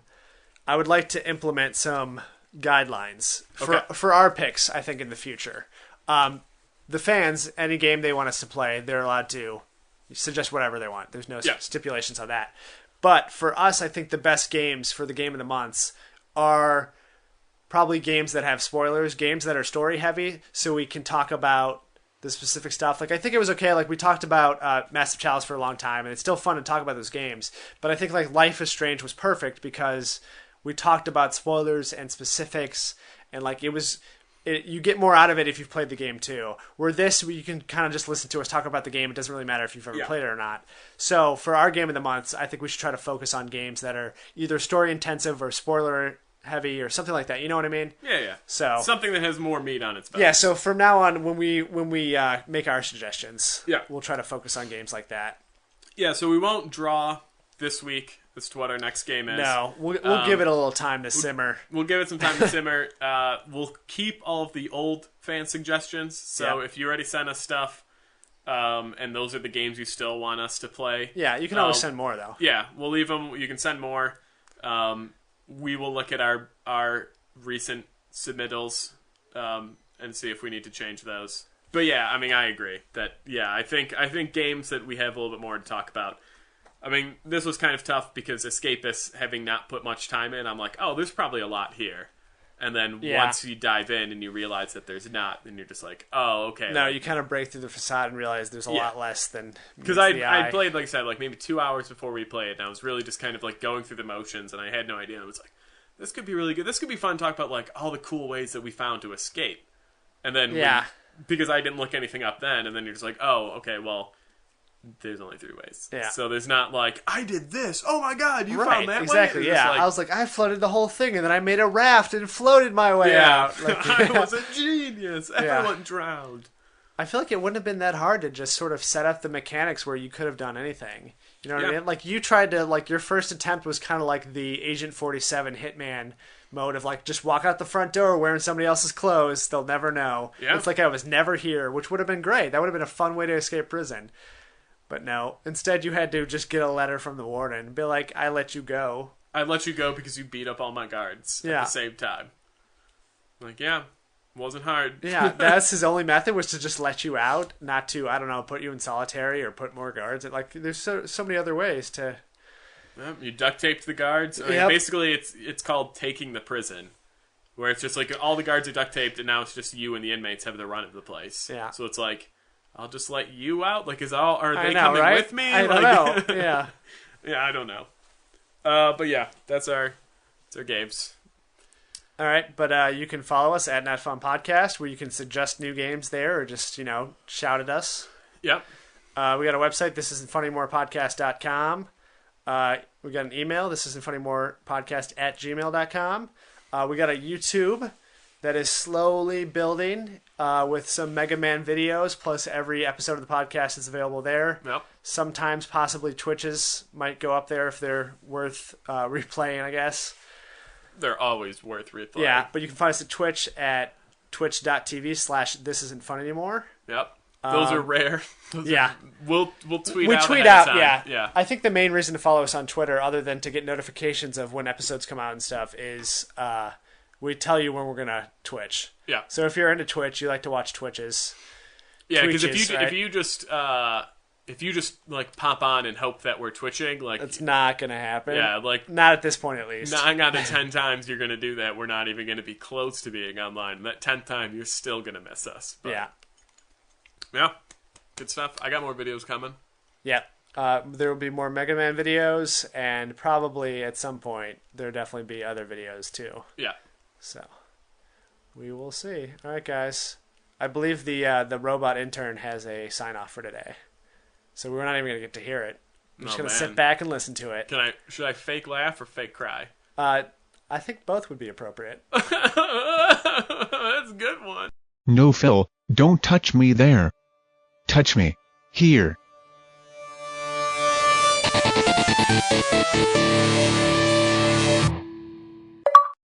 I would like to implement some guidelines for our picks, I think, in the future. The fans, any game they want us to play, they're allowed to suggest whatever they want. There's no stipulations on that. But for us, I think the best games for the Game of the Months are probably games that have spoilers, games that are story heavy, so we can talk about the specific stuff. Like I think it was okay. Like we talked about Massive Chalice for a long time, and it's still fun to talk about those games. But I think like Life is Strange was perfect because we talked about spoilers and specifics, and like you get more out of it if you've played the game too. Where this, you can kind of just listen to us talk about the game. It doesn't really matter if you've ever played it or not. So for our Game of the Months, I think we should try to focus on games that are either story intensive or spoiler heavy or something like that. You know what I mean? Yeah. So something that has more meat on its bone. Yeah. So from now on, when we make our suggestions, yeah, we'll try to focus on games like that. Yeah. So we won't draw this week as to what our next game is. No, we'll give it a little time to simmer. We'll give it some time to simmer. We'll keep all of the old fan suggestions. So if you already sent us stuff, and those are the games you still want us to play. Yeah, you can always send more, though. Yeah, we'll leave them. You can send more. We will look at our recent submittals and see if we need to change those. But yeah, I mean, I agree that I think games that we have a little bit more to talk about. I mean, this was kind of tough because Escapists, having not put much time in, I'm like, oh, there's probably a lot here. And then once you dive in and you realize that there's not, then you're just like, oh, okay. No, you kind of break through the facade and realize there's a lot less than because I played, like I said, like maybe 2 hours before we played, and I was really just kind of like going through the motions, and I had no idea. I was like, this could be really good. This could be fun to talk about like all the cool ways that we found to escape. And then because I didn't look anything up then, and then you're just like, oh, okay, well, there's only 3 ways. Yeah. So there's not like, I did this. Oh my god, you found that way? Exactly, yeah. Like, I was like, I floated the whole thing, and then I made a raft and floated my way out. Like, I was a genius. Everyone drowned. I feel like it wouldn't have been that hard to just sort of set up the mechanics where you could have done anything. You know what I mean? Like, you tried to, like, your first attempt was kind of like the Agent 47 Hitman mode of, like, just walk out the front door wearing somebody else's clothes. They'll never know. Yeah. It's like I was never here, which would have been great. That would have been a fun way to escape prison. But no, instead you had to just get a letter from the warden and be like, I let you go. I let you go because you beat up all my guards at the same time. Like, wasn't hard. Yeah, that's his only method was to just let you out, not to, I don't know, put you in solitary or put more guards. Like, there's so many other ways to... You duct taped the guards. I mean, basically, it's called taking the prison, where it's just like all the guards are duct taped and now it's just you and the inmates have the run of the place. Yeah. So it's like... I'll just let you out? Like, are they coming with me? I don't know. Yeah. Yeah, I don't know. But yeah, that's our games. All right, but you can follow us at Not Fun Podcast, where you can suggest new games there or just, shout at us. Yep. We got a website, thisisn'tfunnymorepodcast.com. We got an email, thisisn'tfunnymorepodcast@gmail.com. We got a YouTube that is slowly building with some Mega Man videos, plus every episode of the podcast is available there. Yep. Sometimes possibly Twitches might go up there if they're worth replaying, I guess. They're always worth replaying. Yeah, but you can find us at Twitch at twitch.tv/thisisn'tfunanymore. Yep. Those are rare. We'll tweet we out. We tweet out, yeah. I think the main reason to follow us on Twitter, other than to get notifications of when episodes come out and stuff, is... we tell you when we're gonna Twitch. Yeah. So if you're into Twitch, you like to watch Twitches. Yeah, because if you just if you just like pop on and hope that we're twitching, like it's not gonna happen. Yeah, like not at this point at least. 9 out of 10 times you're gonna do that, we're not even gonna be close to being online. That 10th time, you're still gonna miss us. But, yeah, good stuff. I got more videos coming. Yeah, there will be more Mega Man videos, and probably at some point there'll definitely be other videos too. Yeah. So we will see. All right, guys. I believe the robot intern has a sign off for today. So we're not even going to get to hear it. I'm just going to sit back and listen to it. Should I fake laugh or fake cry? I think both would be appropriate. That's a good one. No, Phil, don't touch me there. Touch me. Here.